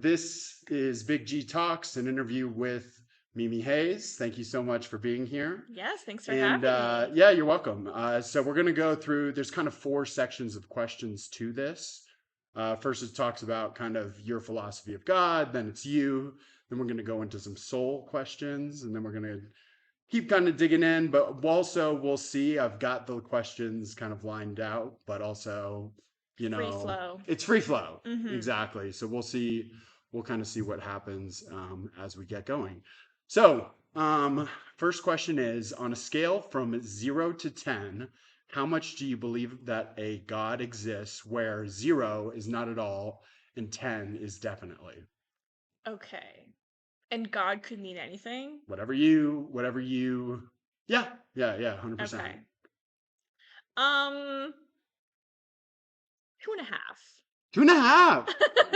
this is Big G Talks, an interview with Mimi Hayes. Thank you so much for being here. Yes, thanks for And having me. yeah, you're welcome. So we're going to go through, there's kind of four sections of questions to this. First, it talks about kind of your philosophy of God, then it's you. Then we're going to go into some soul questions, and then we're going to keep kind of digging in. But also, we'll see. I've got the questions kind of lined out, but also, Free flow. it's free flow. Mm-hmm. Exactly. So we'll see. We'll kind of see what happens as we get going. So, first question is on a scale from 0 to 10, how much do you believe that a God exists where 0 is not at all and 10 is definitely? Okay. And God could mean anything? Whatever you, yeah, yeah, yeah, 100%. Okay. Um, 2.5. 2.5.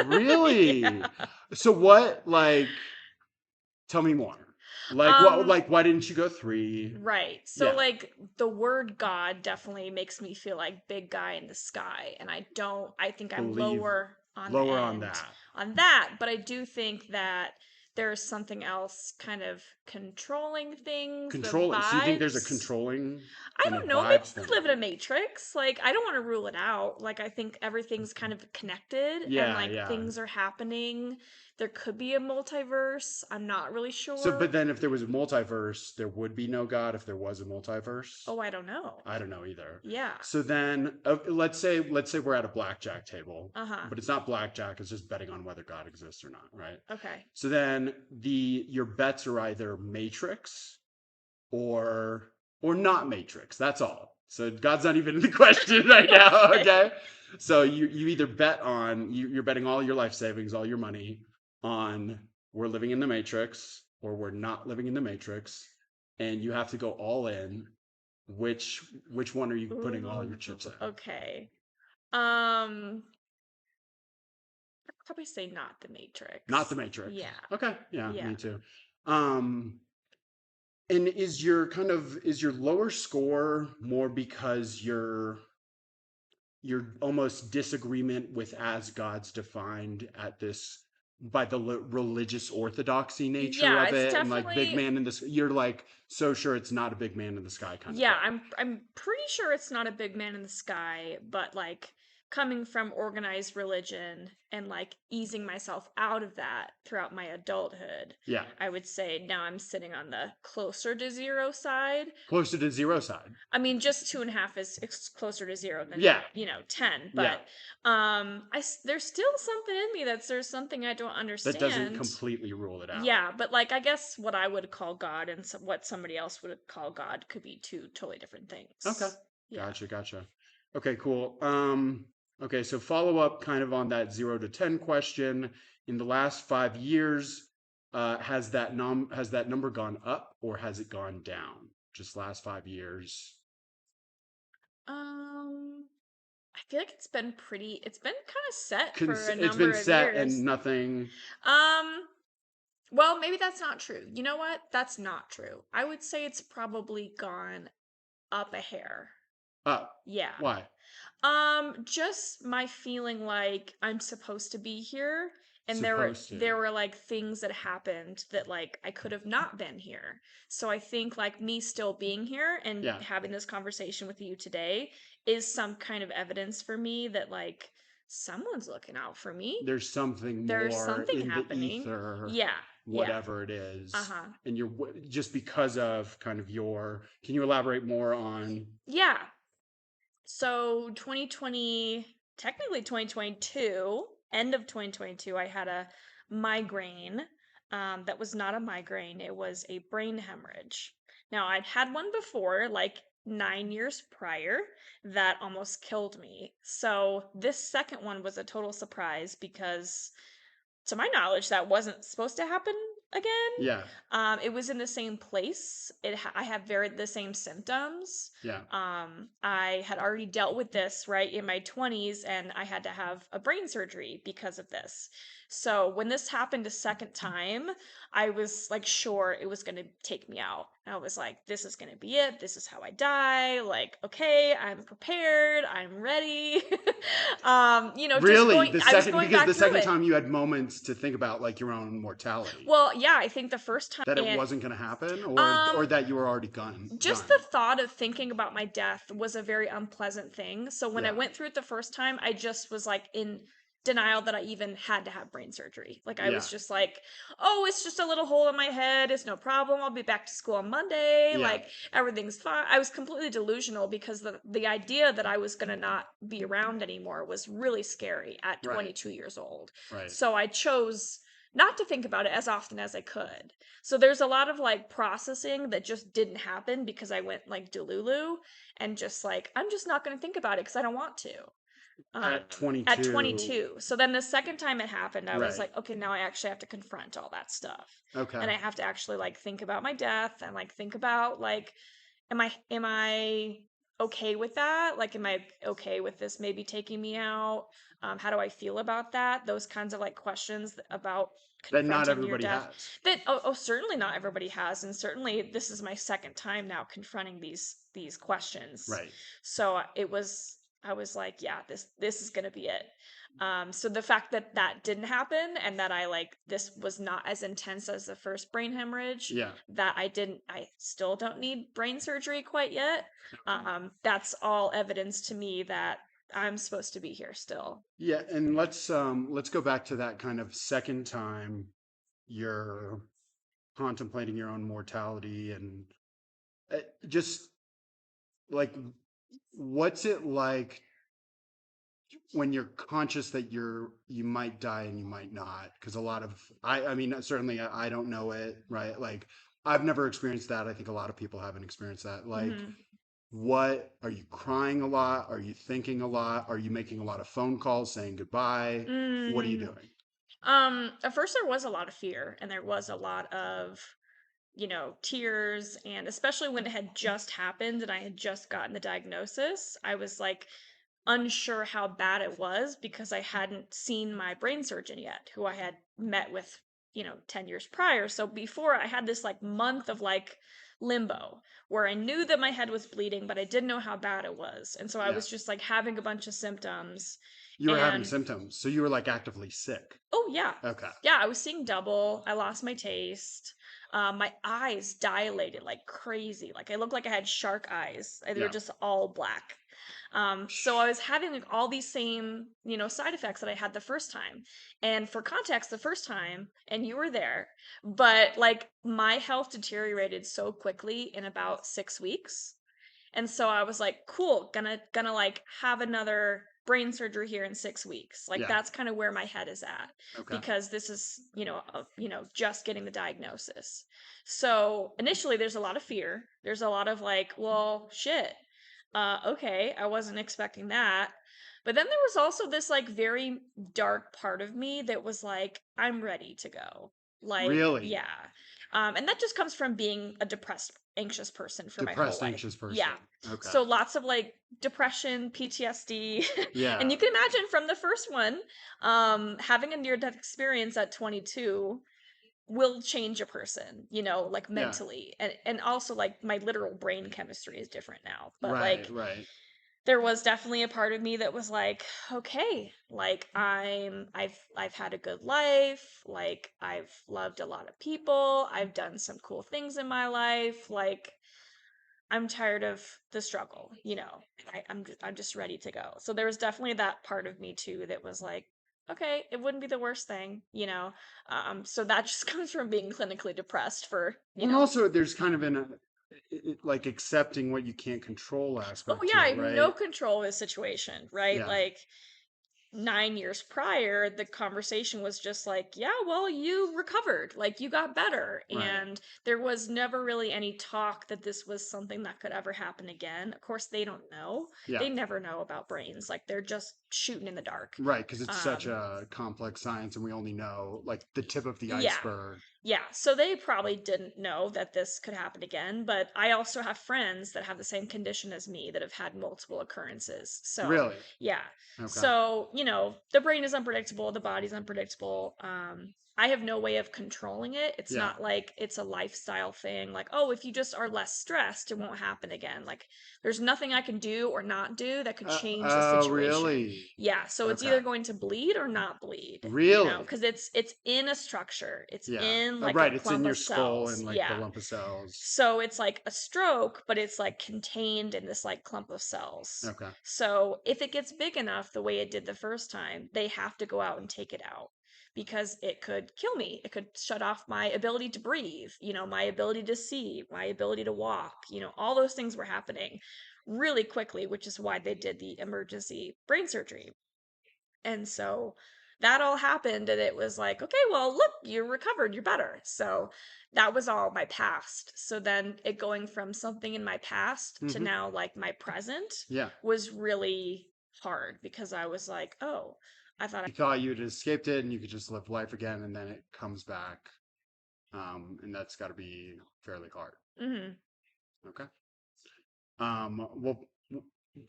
Really? Yeah. So what, tell me more. Um, Why didn't you go 3? right. So Yeah, like the word God definitely makes me feel like big guy in the sky. And I think I'm believe lower on the lower on end that. on that, but I do think that there's something else kind of controlling things, the Controlling. So you think there's a vibes. controlling I and a don't know. Maybe vibes we thing? live in a matrix. Like, I don't want to rule it out. Like, I think everything's kind of connected and Yeah, like yeah. things are happening. There could be a multiverse. I'm not really So, sure. but then if there was a multiverse, there would be no God if there was a multiverse. Oh, I don't know. I don't know either. Yeah. So then, let's say we're at a blackjack table, Uh huh. but it's not blackjack. It's just betting on whether God exists or not, right? Okay. So then your bets are either Matrix or not Matrix. That's all. So God's not even in the question right now. Okay. Okay. So you either bet on you're betting all your life savings, all your money on we're living in the Matrix or we're not living in the Matrix, and you have to go all in. Which one are you putting all Ooh. your chips in? Okay. I'd probably say not the Not the Matrix. Matrix. Yeah. Okay. Yeah, Yeah. me too. Um, and is your lower score more because your almost disagreement with as God's defined at this by the religious orthodoxy nature Yeah. of It's it and like big definitely. man in this you're like so sure it's not a big man in the sky kind of Yeah, thing. I'm pretty sure it's not a big man in the sky, but like coming from organized religion and like easing myself out of that throughout my adulthood, Yeah, I would say now I'm sitting on the closer to zero side. closer to zero side. I mean, just 2.5 is closer to zero than, Yeah, 10, yeah, but there's still something in me there's something I don't that doesn't understand. completely rule it out. Yeah, but like I guess what I would call God and what somebody else would call God could be two totally different Okay, things. Yeah. gotcha. Okay, cool. Okay, so follow up kind of on that 0 to 10 question. In the last 5 years, has that number gone up or has it gone down? Just last 5 years. Um, I feel like it's been kind of set for a It's been number of set and years. nothing Um, well, maybe that's not true. You know what? That's not true. I would say it's probably gone up a hair. up. Yeah. Why? Just my feeling like I'm supposed to be here, and Supposed there to. were like things that happened that like I could have not been here. So I think like me still being here and Yeah. having this conversation with you today is some kind of evidence for me that like someone's looking out for me. There's something There's more something in the happening. ether, Yeah. Yeah. whatever it is. Uh-huh. And you're just because of kind of can you elaborate more on Yeah. So 2020, technically 2022, end of 2022, I had a migraine. That was not a migraine, it was a brain hemorrhage. Now, I'd had one before, like 9 years prior, that almost killed me. So this second one was a total surprise because to my knowledge, that wasn't supposed to happen again. yeah, It was in the same place. I have very the same symptoms. yeah. I had already dealt with this right in my 20s, and I had to have a brain surgery because of this. So when this happened a second time, I was like sure it was going to take me out. I was like, this is going to be it. This is how I die. Like, okay, I'm prepared. I'm ready. Just Really, I was going because back the through second it. time you had moments to think about like your own mortality, Well, yeah, I think the first time that it wasn't going to happen, or um that you were already just the done. thought of thinking about my death was a very unpleasant thing. So when I Yeah, went through it the first time, I just was like in denial that I even had to have brain surgery. Like I yeah, was just like, "Oh, it's just a little hole in my head. It's no problem. I'll be back to school on Monday. yeah. Like everything's fine." I was completely delusional because the idea that I was going to not be around anymore was really scary at Right, 22 years old. right. So I chose not to think about it as often as I could. So there's a lot of like processing that just didn't happen because I went like delulu and just like I'm just not going to think about it because I don't want to. At At 22, 22. So then the second time it happened, I was right? like, okay, now I actually have to confront all that stuff. Okay. And I have to actually like think about my death and like think about like am I okay with that? Like am I okay with this maybe taking me out? How do I feel about that? Those kinds of like questions about That not confronting your everybody death has. that certainly not everybody has, and certainly this is my second time now confronting these questions. Right. So I was like, yeah, this is gonna be it. So the fact that that didn't happen and that I like this was not as intense as the first brain hemorrhage, Yeah. that I still don't need brain surgery quite yet. That's all evidence to me that I'm supposed to be here still. Yeah, and let's go back to that kind of second time you're contemplating your own mortality, and just like what's it like when you're conscious that you might die and you might not, because a lot of I mean certainly I don't know it, right? Like I've never experienced that. I think a lot of people haven't experienced that. Like Hmm. what are you crying a lot? Are you thinking a lot? Are you making a lot of phone calls saying goodbye? What are you Mm, doing? at first there was a lot of fear and there was a lot of, tears. And especially when it had just happened and I had just gotten the diagnosis, I was like unsure how bad it was because I hadn't seen my brain surgeon yet, who I had met with, 10 years prior. So before I had this like month of like limbo where I knew that my head was bleeding, but I didn't know how bad it was. And so I Yeah. was just like having a bunch of symptoms. You were having And symptoms, so you were like actively sick. oh yeah. Okay. Yeah, I was seeing double. I lost my taste. My eyes dilated like crazy. Like I looked like I had shark eyes. They were Yeah. just all black. So I was having like all these same, side effects that I had the first time. And for context, the first time, and you were there, but like my health deteriorated so quickly in about 6 weeks. And so I was like, cool, gonna like have another brain surgery here in 6 weeks. Like Yeah. that's kind of where my head is at Okay. because this is, just getting the diagnosis. So initially there's a lot of fear. There's a lot of like, well, shit. Okay, I wasn't expecting that. But then there was also this like very dark part of me that was like, I'm ready to go. Like, Really yeah. And that just comes from being a depressed, anxious person for my whole depressed, life. anxious Yeah. person. Okay. So lots of like depression, PTSD. And Yeah. you can imagine from the first one, having a near death experience at 22 will change a person, like Yeah. mentally. And also like my literal brain chemistry is different now. But Right. like Right. there was definitely a part of me that was like, okay, like I've had a good life, like I've loved a lot of people, I've done some cool things in my life, like I'm tired of the struggle, I'm just ready to go. So there was definitely that part of me too that was like, okay, it wouldn't be the worst thing. So that just comes from being clinically depressed for, Well, and also there's kind of like accepting what you can't control oh aspect yeah, to I it, have no right? control of the situation, right? Yeah. Like 9 years prior, the conversation was just like, yeah, well, you recovered, like you got better. Right. And there was never really any talk that this was something that could ever happen again. Of course, they don't know. Yeah. They never know about brains. Like they're just shooting in the dark. Right, because it's such Um, a complex science and we only know like the tip of the yeah. iceberg. Yeah, so they probably didn't know that this could happen again, but I also have friends that have the same condition as me that have had multiple occurrences. So, Really? yeah. Okay. So, the brain is unpredictable, the body's unpredictable. I have no way of controlling it. It's Yeah. not like it's a lifestyle thing, like, oh, if you just are less stressed, it won't happen again. Like, there's nothing I can do or not do that could change the Oh, situation. really? Yeah, so it's Okay. either going to bleed or not bleed, Really? because it's in a structure. It's Yeah. in Oh, like a right. It's in clump your of skull cells. and like the Yeah. lump of cells. So it's like a stroke, but it's like contained in this like clump of cells. Okay. So if it gets big enough the way it did the first time, they have to go out and take it out because it could kill me. It could shut off my ability to breathe, my ability to see, my ability to walk, all those things were happening really quickly, which is why they did the emergency brain surgery. And so that all happened, and it was like, okay, well, look, you're recovered, you're better. So that was all my past. So then it going from something in my past to Mm-hmm. now like my present Yeah. was really hard because I was like, oh, I thought You thought you'd escaped it and you could just live life again, and then it comes back. And that's got to be fairly hard. mm-hmm. Okay. Well,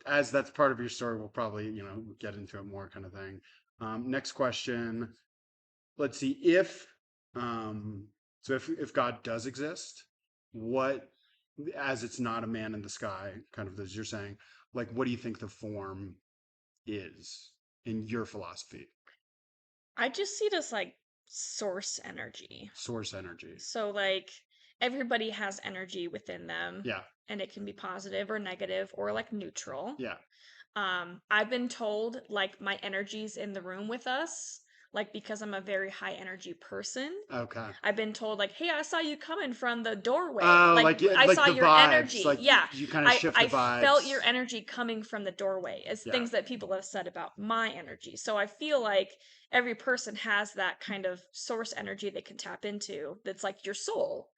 as that's part of your story, we'll probably, get into it more kind of thing. Next question. Let's see um, if God does exist, what, as it's not a man in the sky, kind of as you're saying, like, what do you think the form is in your philosophy? I just see this like source energy. Source energy. So like everybody has energy within them, Yeah. and it can be positive or negative or like neutral. Yeah. I've been told like my energy's in the room with us, like because I'm a very high energy person. Okay. I've been told like, "Hey, I saw you coming from the doorway. Oh, Like like yeah, I like saw the your vibes, energy." like Yeah. you kind of I shift the I felt your vibes. energy coming from the doorway. As Yeah. things that people have said about my energy. So I feel like every person has that kind of source energy they can tap into that's like your soul.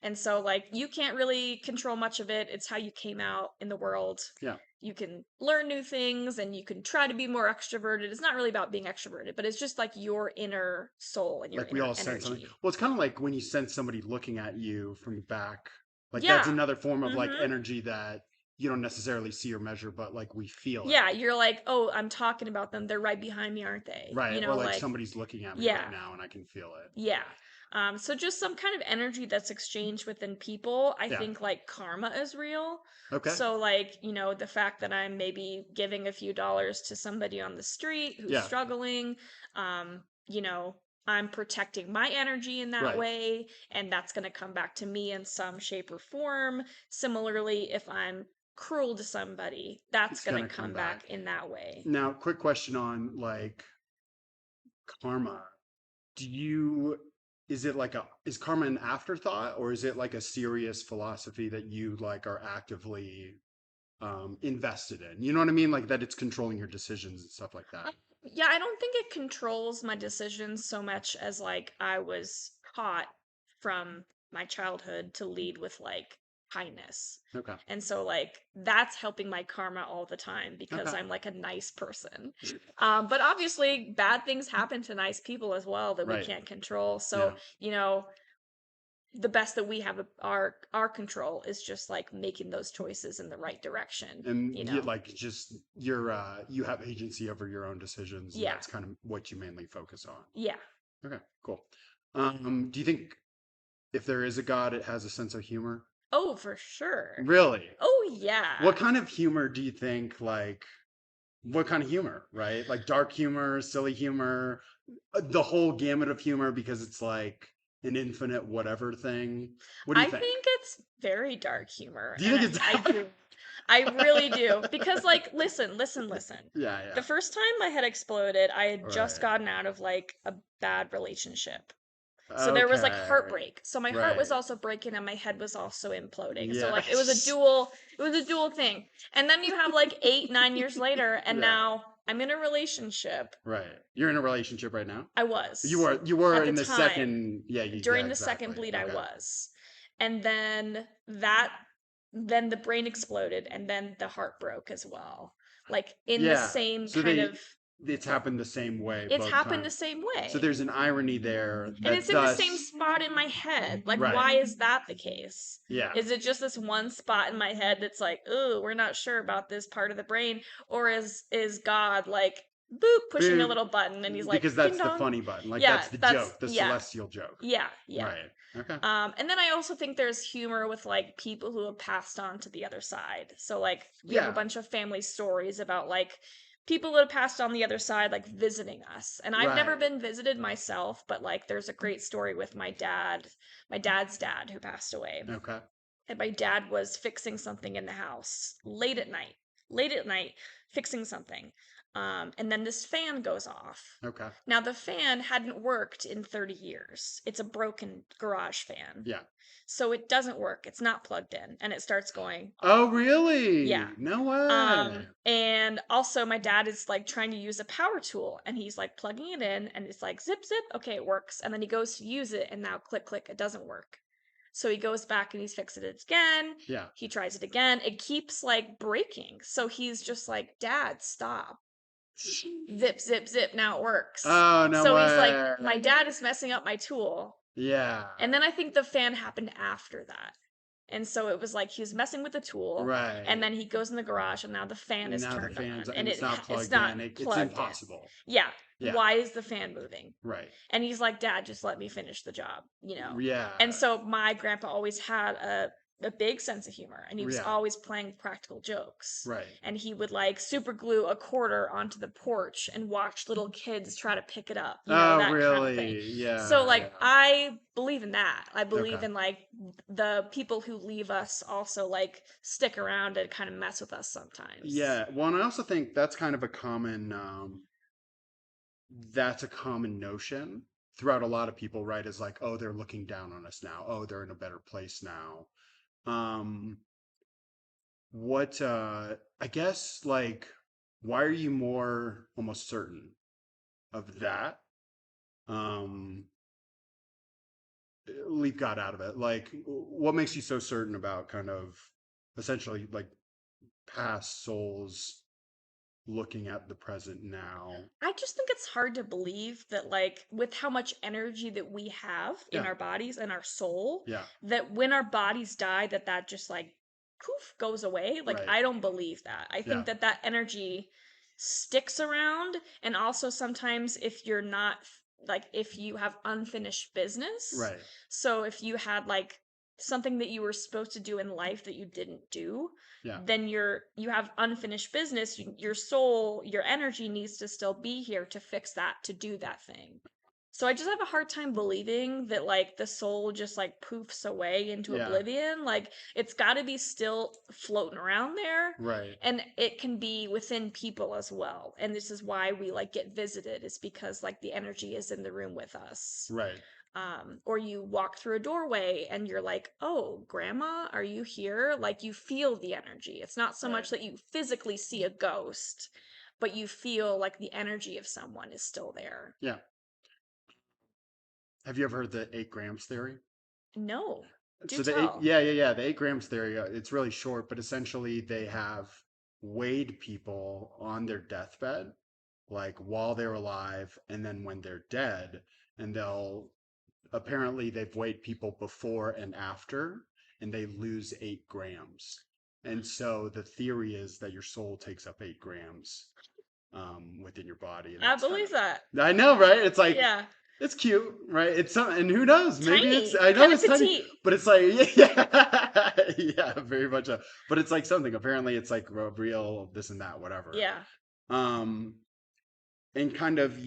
And so like you can't really control much of it. It's how you came out in the world. Yeah. You can learn new things and you can try to be more extroverted. It's not really about being extroverted, but it's just like your inner soul and your Like we inner all sense something. energy. Well, it's kind of like when you sense somebody looking at you from the back. Like that's Yeah. another form of like Mhm. energy that you don't necessarily see or measure, but like we feel it. Yeah, you're like, "Oh, I'm talking about them. They're right behind me, aren't they?" Right. Or like Like, somebody's looking at me right yeah. now and I can feel it. Yeah. So just some kind of energy that's exchanged within people. I Yeah. think like karma is real. Okay. So like, the fact that I'm maybe giving a few dollars to somebody on the street who's Yeah. struggling, I'm protecting my energy in that Right. way, and that's going to come back to me in some shape or form. Similarly, if I'm cruel to somebody, that's It's going to gonna come come back. back in that way. Now, quick question on like karma. Do you is it like a is karma an afterthought or is it like a serious philosophy that you like are actively invested in? You know what I mean? Like that it's controlling your decisions and stuff like that. Yeah, I don't think it controls my decisions so much as like I was taught from my childhood to lead with like kindness. Okay. And so like that's helping my karma all the time because Okay. I'm like a nice person. But obviously bad things happen to nice people as well that we Right. can't control. So, Yeah. the best that we have our control is just like making those choices in the right direction, And you you know. like just you have agency over your own decisions and Yeah. that's kind of what you mainly focus on. Yeah. Okay, cool. Do you think if there is a God, it has a sense of humor? Oh, for sure. Really? Oh, What yeah. kind of humor do you think like what kind of humor, right? Like dark humor, silly humor, the whole gamut of humor because it's like an infinite whatever thing. What do you I think? think it's very dark humor, Do you and think I, it's I do. I really do. Because, like, listen, listen, listen. Yeah, The yeah. first time my head exploded, I had just Right. gotten out of like a bad relationship. So there was like Okay. heartbreak. So my heart was Right. also breaking and my head was also imploding. So like Yes. it was a dual thing. And then you have like 8, 9 years later, and Yeah. now I'm in a relationship. Right. You're in a relationship right now? I You was were you were at the in the time. second yeah, yeah, During the second exactly. bleed, I Okay. was. And then then the brain exploded and then the heart broke as well. like in the Yeah. same So kind of, it's happened the same way it's both happened the times. same So way. there's an irony there And that it's in the same thus, spot in my head. Like, right. why is that the case? Yeah. Is it just this one spot in my head that's like, oh, we're not sure about this part of the brain? Or is God like, boop, pushing a Boop, little button and he's like, because ding that's the dong? funny button. Like Yeah, that's the that's, joke, the yeah, celestial joke. yeah, yeah. Right. Okay. And then I also think there's humor with like people who have passed on to the other side. So like we have a Yeah. bunch of family stories about like people that have passed on the other side like visiting us. And I've never Right. been visited myself, but like there's a great story with my dad's dad who passed away. Okay. And my dad was fixing something in the house late at night, fixing something. And then this fan goes off. Okay. Now, the fan hadn't worked in 30 years. It's a broken garage fan. Yeah. So it doesn't work. It's not plugged in. And it starts going Oh, off. Yeah. really? No way. And also my dad is like trying to use a power tool and he's like plugging it in and it's like zip zip, okay, it works. And then he goes to use it and now click click, it doesn't work. So he goes back and he's fixing it again. Yeah. He tries it again. It keeps like breaking. So he's just like, Dad, stop. Zip, zip, zip. Now it works. Oh, no So he's like, way. my dad is messing up my tool. Yeah. And then I think the fan happened after that. And so it was like he was messing with the tool, Right. and then he goes in the garage, and now the fan is Now the turned fan's on, and it's not it's plugged not in. It's plugged in. impossible. Yeah. Yeah. Why is the fan moving? Right. And he's like, Dad, just let me finish the job, you know? Yeah. And so my grandpa always had a big sense of humor and he was Yeah. always playing practical jokes. Right. And he would like super glue a quarter onto the porch and watch little kids try to pick it up, you know, Oh, that kind of thing. really? Yeah. So like Yeah. I believe in that. I believe Okay. in like the people who leave us also like stick around and kind of mess with us sometimes. Yeah. Well, and I also think that's kind of a common that's a common notion throughout a lot of people, right? Is like, oh, they're looking down on us now. Oh, they're in a better place now. Um, what I guess like why are you more almost certain of that? Um, leave God out of it. Like, what makes you so certain about kind of essentially like past souls looking at the present now? I just think it's hard to believe that, like, with how much energy that we have in Yeah. our bodies and our soul, Yeah. that when our bodies die, that just like poof goes away. Like, Right. I don't believe that. I think Yeah. that energy sticks around, and also sometimes if you're not like if you have unfinished business. Right. So if you had like something that you were supposed to do in life that you didn't do, Yeah. then you have unfinished business. Your soul, your energy needs to still be here to fix that, to do that thing. So I just have a hard time believing that like the soul just like poofs away into Yeah. oblivion. Like it's got to be still floating around there. Right. And it can be within people as well. And this is why we like get visited, is because like the energy is in the room with us. Right. Or you walk through a doorway and you're like, oh, grandma, are you here? Like you feel the energy. It's not so Right. much that you physically see a ghost, but you feel like the energy of someone is still there. Yeah. Have you ever heard the 8 grams theory? No, do So the tell. the 8 grams theory, it's really short, but essentially they have weighed people on their deathbed, like while they're alive, and then when they're dead, and they've weighed people before and after, and they lose 8 grams. And so the theory is that your soul takes up 8 grams within your body, and I that's believe that. I know, right? It's like Yeah. it's cute, right? It's some, and who knows? Maybe Tiny, I know kind of it's tiny, petite. but it's like, yeah, yeah, very much. But it's like something. Apparently, it's like real this and that, whatever. Yeah. Um, and kind of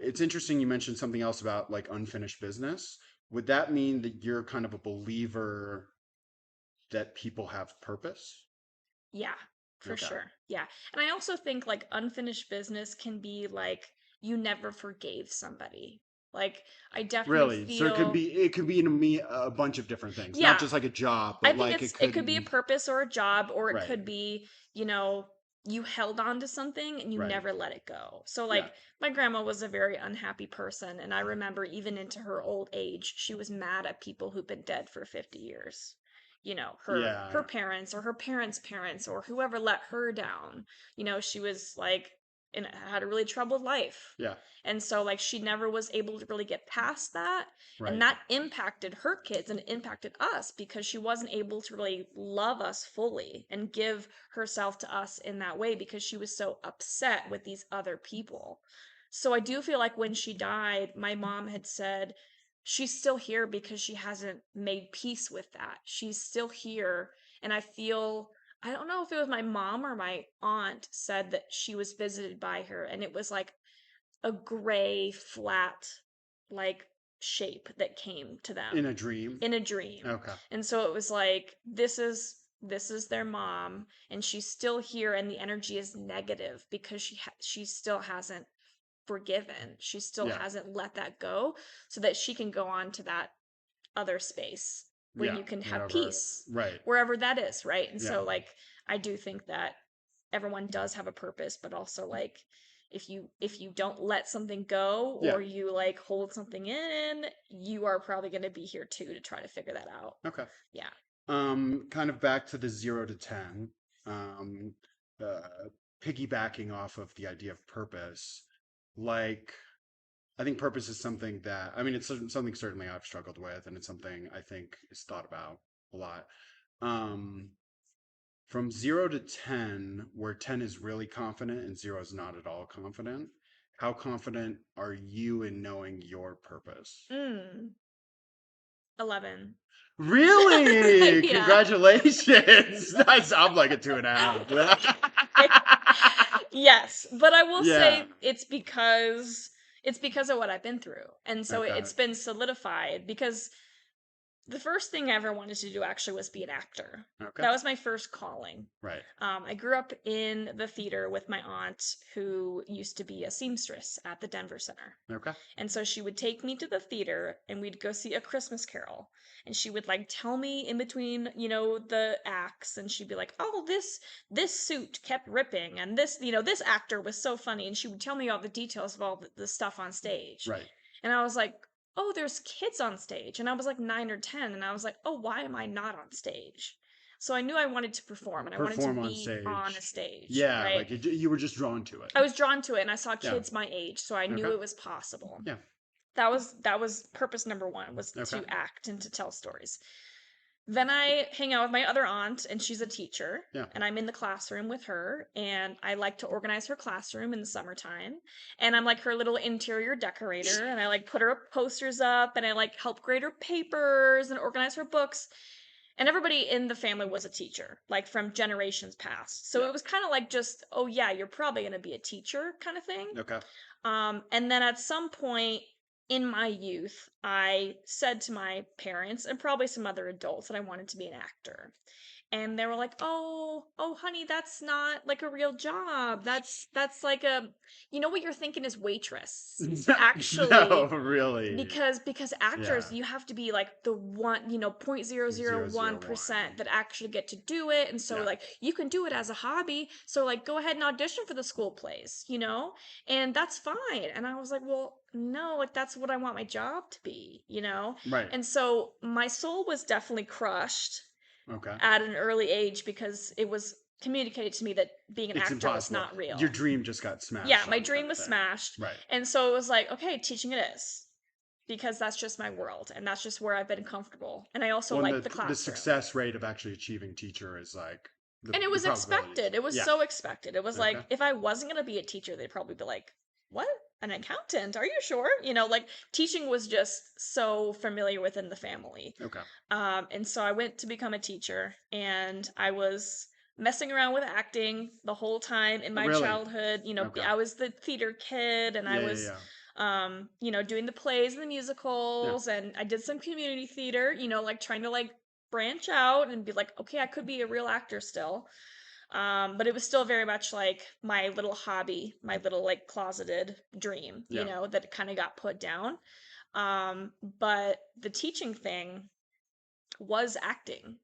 it's interesting. You mentioned something else about like unfinished business. Would that mean that you're kind of a believer that people have purpose? Yeah, for Okay. sure. Yeah. And I also think like unfinished business can be like you never forgave somebody. Like I definitely Really? So feel, it could be in me a bunch of different things, not yeah, just like a job, I but think like it it could, could be a purpose or a job, or it right, could be, you know, you held on to something and you right, never let it go. So yeah, like my grandma was a very unhappy person, and I remember even into her old age, she was mad at people who've been dead for 50 years. her Yeah. parents or her parents' parents or whoever let her down. She was like had a really troubled life. Yeah. And so like she never was able to really get past that. And Right. that impacted her kids and it impacted us because she wasn't able to really love us fully and give herself to us in that way because she was so upset with these other people. So I do feel like when she died, my mom had said she's still here because she hasn't made peace with that. She's still here. And I don't know if it was my mom or my aunt said that she was visited by her and it was like a gray, flat, like shape that came to In them a dream. in a dream. Okay. And so it was like, this is their mom and she's still here and the energy is negative because she still hasn't forgiven. She still Yeah. hasn't let that go so that she can go on to that other space where Yeah. you can have Whatever. peace Right. wherever that is, right? And Yeah. so like I do think that everyone does have a purpose, but also like if you don't let something go Yeah. or you like hold something in, you are probably going to be here too to try to figure that out. Okay. Yeah. Kind of back to the 0 to 10. Um, Piggybacking off of the idea of purpose, like I think purpose is something that I mean it's something certainly I've struggled with, and it's something I think is thought about a lot. Um, from 0 to 10, where 10 is really confident and 0 is not at all confident, how confident are you in knowing your purpose? Mm. 11. Really? Yeah. Congratulations. I'm like a 2.5. Yes, but I will Yeah. say it's because of what I've been through. And so Okay. it's been solidified because the first thing I ever wanted to do actually was be an actor. Okay. That was my first calling. Right. I grew up in the theater with my aunt, who used to be a seamstress at the Denver Center. Okay. And so she would take me to the theater and we'd go see A Christmas Carol. And she would like tell me in between, the acts and she'd be like, "Oh, this suit kept ripping and this actor was so funny." And she would tell me all the details of all the stuff on stage. Right. And I was like, "Oh, there's kids on stage." And I was like 9 or 10 and I was like, "Oh, why am I not on stage?" So I knew I wanted to perform and I wanted to Perform on be on a stage. stage, Yeah, right? like you were just drawn to it. I was drawn to it and I saw Yeah. kids my age, so I knew Okay. it was possible. Yeah. That was purpose number 1 was Okay. to act and to tell stories. Then I hang out with my other aunt and she's a teacher Yeah. and I'm in the classroom with her and I like to organize her classroom in the summertime and I'm like her little interior decorator and I like put her posters up and I like help grade her papers and organize her books. And everybody in the family was a teacher, like from generations past. So Yeah. it was kind of like just, oh yeah, you're probably going to be a teacher kind of thing. Okay. And then at some point in my youth, I said to my parents and probably some other adults that I wanted to be an actor. And they were like, "Oh, honey, that's not like a real job. That's like what you're thinking is waitress. No, Actually, really. because actors Yeah. you have to be like the one 0.001% 001. that actually get to do it and so Yeah. like you can do it as a hobby so like go ahead and audition for the school plays. And that's fine. And I was like, well, no, like that's what I want my job to be. Right. And so my soul was definitely crushed Okay. at an early age because it was communicated to me that being an It's actor was impossible. not Your real. dream just got Yeah, smashed my on, kind dream of was thing. smashed. Right. And so it was like, okay, teaching it is because that's just my world and that's just where I've been comfortable. And I also Well, and like the the classroom. success rate of actually achieving teacher is like And it the was probabilities. expected. It was Yeah. so expected. It was Okay. like if I wasn't going to be a teacher, they'd probably be like, "What? An accountant? Are you sure?" Like teaching was just so familiar within the family. Okay. And so I went to become a teacher and I was messing around with acting the whole time in my Really? childhood. Okay. I was the theater kid and I Yeah. Yeah. was, Yeah. doing the plays and the Yeah. musicals and I did some community theater, like trying to like branch out and be like, okay, I could be a real actor still. But it was still very much like my little hobby, my little like closeted dream, Yeah. that kind of got put down. But the teaching thing was acting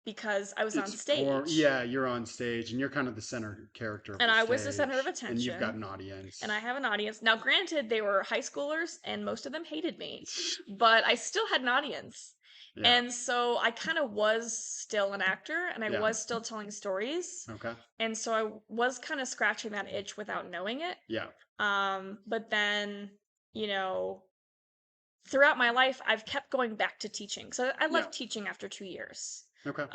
because I was on It's for stage yeah. You're on stage and you're kind of the center character of and the I was the center of stage, and you've got attention an and I audience. have an audience. Now, granted, they were high schoolers and most of them hated me, but I still had an audience. Yeah. And so I kind of was still an actor and I Yeah. was still telling stories. Okay. And so I was kind of scratching that itch without knowing it. Yeah. But then, you know, throughout my life, I've kept going back to teaching. So I Yeah. left teaching after 2 years. Okay.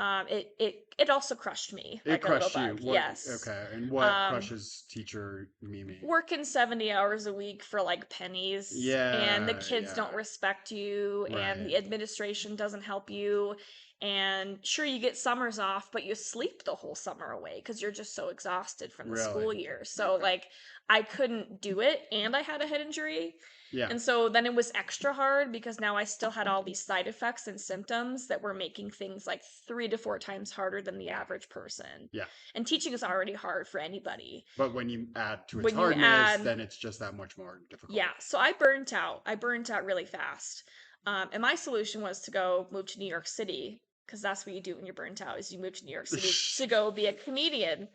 It also crushed me It like a little crushed you. bug. What? Yes. Okay. And what Um, crushes teacher Mimi? Working 70 hours a week for like pennies, and the Yeah. kids Yeah. don't respect you, and Right. the administration doesn't help you. And sure, you get summers off, but you sleep the whole summer away because you're just so exhausted from the Really. school year. So, Okay. like, I couldn't do it, and I had a head injury. Yeah. And so then it was extra hard because now I still had all these side effects and symptoms that were making things like 3 to 4 times harder than the average person. Yeah. And teaching is already hard for anybody. But when you add to its When you hardness, add, then it's just that much more yeah, difficult. so I burnt out. I burnt out really fast. And my solution was to go move to New York City because that's what you do when you're burnt out is you move to New York City to go be a comedian.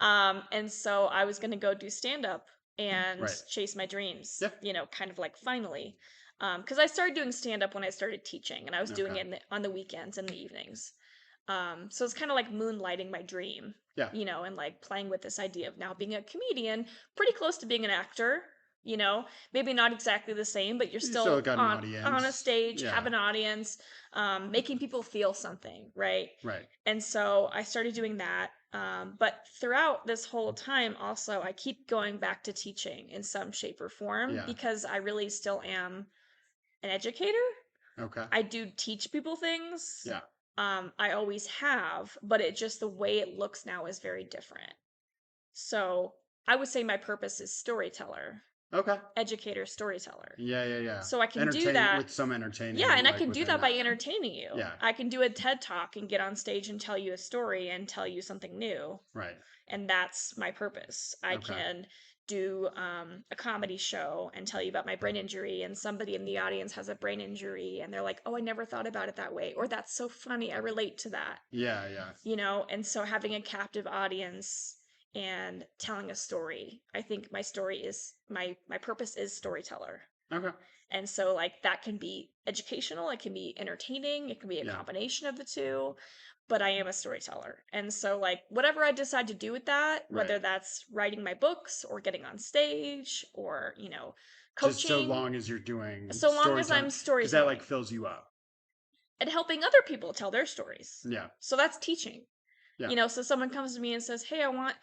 And so I was going to go do stand up and Right. chase my dreams, Yeah. you know, kind of like finally. Because I started doing stand up when I started teaching and I was doing Okay. it on the weekends and the evenings. So it's kind of like moonlighting my dream, Yeah. you know, and like playing with this idea of now being a comedian, pretty close to being an actor, you know, maybe not exactly the same, but you're You still still got an on a audience. stage, have Yeah. an audience, making people feel something, right? Right. And so I started doing that. But throughout this whole time, also, I keep going back to teaching in some shape or form Yeah. because I really still am an educator. Okay. I do teach people things. Yeah. I always have, but it just the way it looks now is very different. So I would say my purpose is storyteller, Okay. educator, storyteller. Yeah. Yeah. Yeah. So I can do Entertain that. with some Yeah, entertaining and I like can do within that by that. entertaining you. Yeah. I can do a TED talk and get on stage and tell you a story and tell you something new. Right. And that's my purpose. I Okay. can do a comedy show and tell you about my brain injury, and somebody in the audience has a brain injury, and they're like, "Oh, I never thought about it that way," or "That's so funny. I relate to that." Yeah. Yeah. You know, and so having a captive audience and telling a story, I think my story is my purpose is storyteller. Okay. And so like that can be educational, it can be entertaining, it can be a Yeah. combination of the two, but I am a storyteller. And so like whatever I decide to do with that, Right. whether that's writing my books or getting on stage or, you know, Just so coaching, long as you're doing so long as storytelling, I'm because that like storytelling fills you up. and helping other people tell their stories. Yeah. So that's teaching. Yeah. You know, so someone comes to me and says, "Hey, I want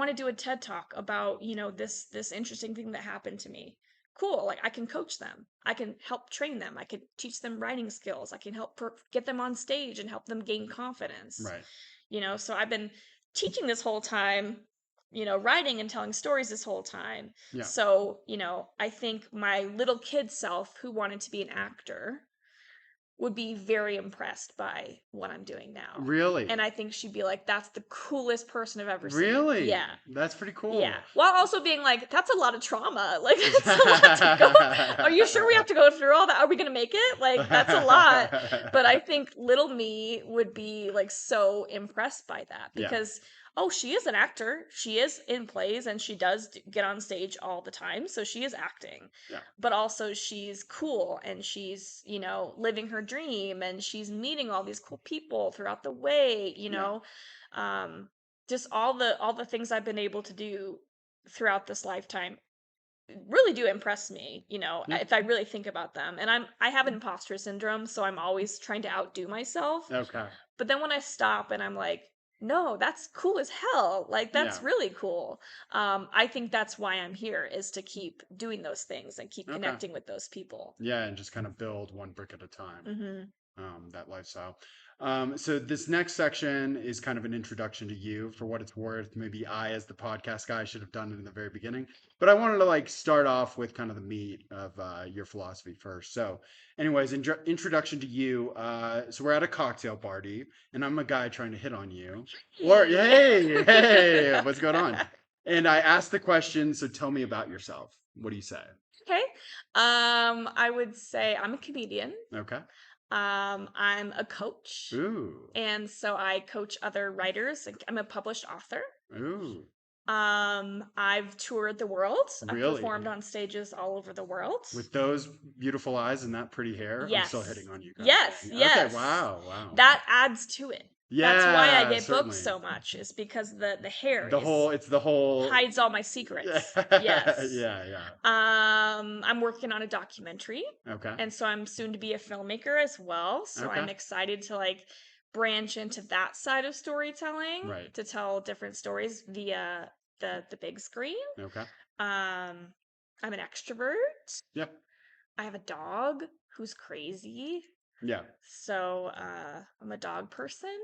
to do a TED talk about, you know, this interesting thing that happened to me." Cool. Like I can coach them. I can help train them. I can teach them writing skills. I can help get them on stage and help them gain confidence. Right. You know, so I've been teaching this whole time, you know, writing and telling stories this whole time. Yeah. So, you know, I think my little kid self who wanted to be an actor would be very impressed by what I'm doing now. And Really. I think she'd be like, that's the coolest person I've ever seen. Really. Yeah. That's pretty Yeah. cool. While also being like, that's a lot of trauma. Like, that's a lot to go. Are you sure we have to go through all that? Are we going to make it? Like, that's a lot. But I think little me would be like so impressed by that Yeah. because, oh, she is an actor. She is in plays and she does get on stage all the time. So she is acting. Yeah. But also she's cool and she's, you know, living her dream and she's meeting all these cool people throughout the way, you Yeah. know. Just all the things I've been able to do throughout this lifetime really do impress me, you know, Yeah. if I really think about them. And I have imposter syndrome, so I'm always trying to outdo myself. Okay. But then when I stop and I'm like, no, that's cool as hell. Like that's Yeah. really cool. I think that's why I'm here is to keep doing those things and keep Okay. connecting with those people. Yeah, and just kind of build one brick at a time. Hmm. That lifestyle. So this next section is kind of an introduction to you. For what it's worth, maybe I, as the podcast guy, should have done it in the very beginning. But I wanted to like start off with kind of the meat of your philosophy first. So, anyways, introduction to you. So we're at a cocktail party, and I'm a guy trying to hit on you. Or hey, what's going on? And I asked the question. So tell me about yourself. What do you say? Okay. I would say I'm a comedian. Okay. I'm a coach. Ooh. And so I coach other writers. Like, I'm a published author. Ooh. I've toured the world. I've performed Really? on stages all over the world. With those beautiful eyes and that pretty hair? I'm still Yes. hitting on you kind of Yes, thing. Okay, yes. wow, wow. That adds to it. That's why I Yeah, get booked certainly. so much, is because the hair The whole, is it's the whole, hides all my yeah, secrets. Yes. yeah. I'm working on a documentary, Okay, and so I'm soon to be a filmmaker as well. So okay, I'm excited to like branch into that side of storytelling right, to tell different stories via the big screen. okay, Um, I'm an extrovert. yeah, I have a dog who's crazy. yeah. So I'm a dog person.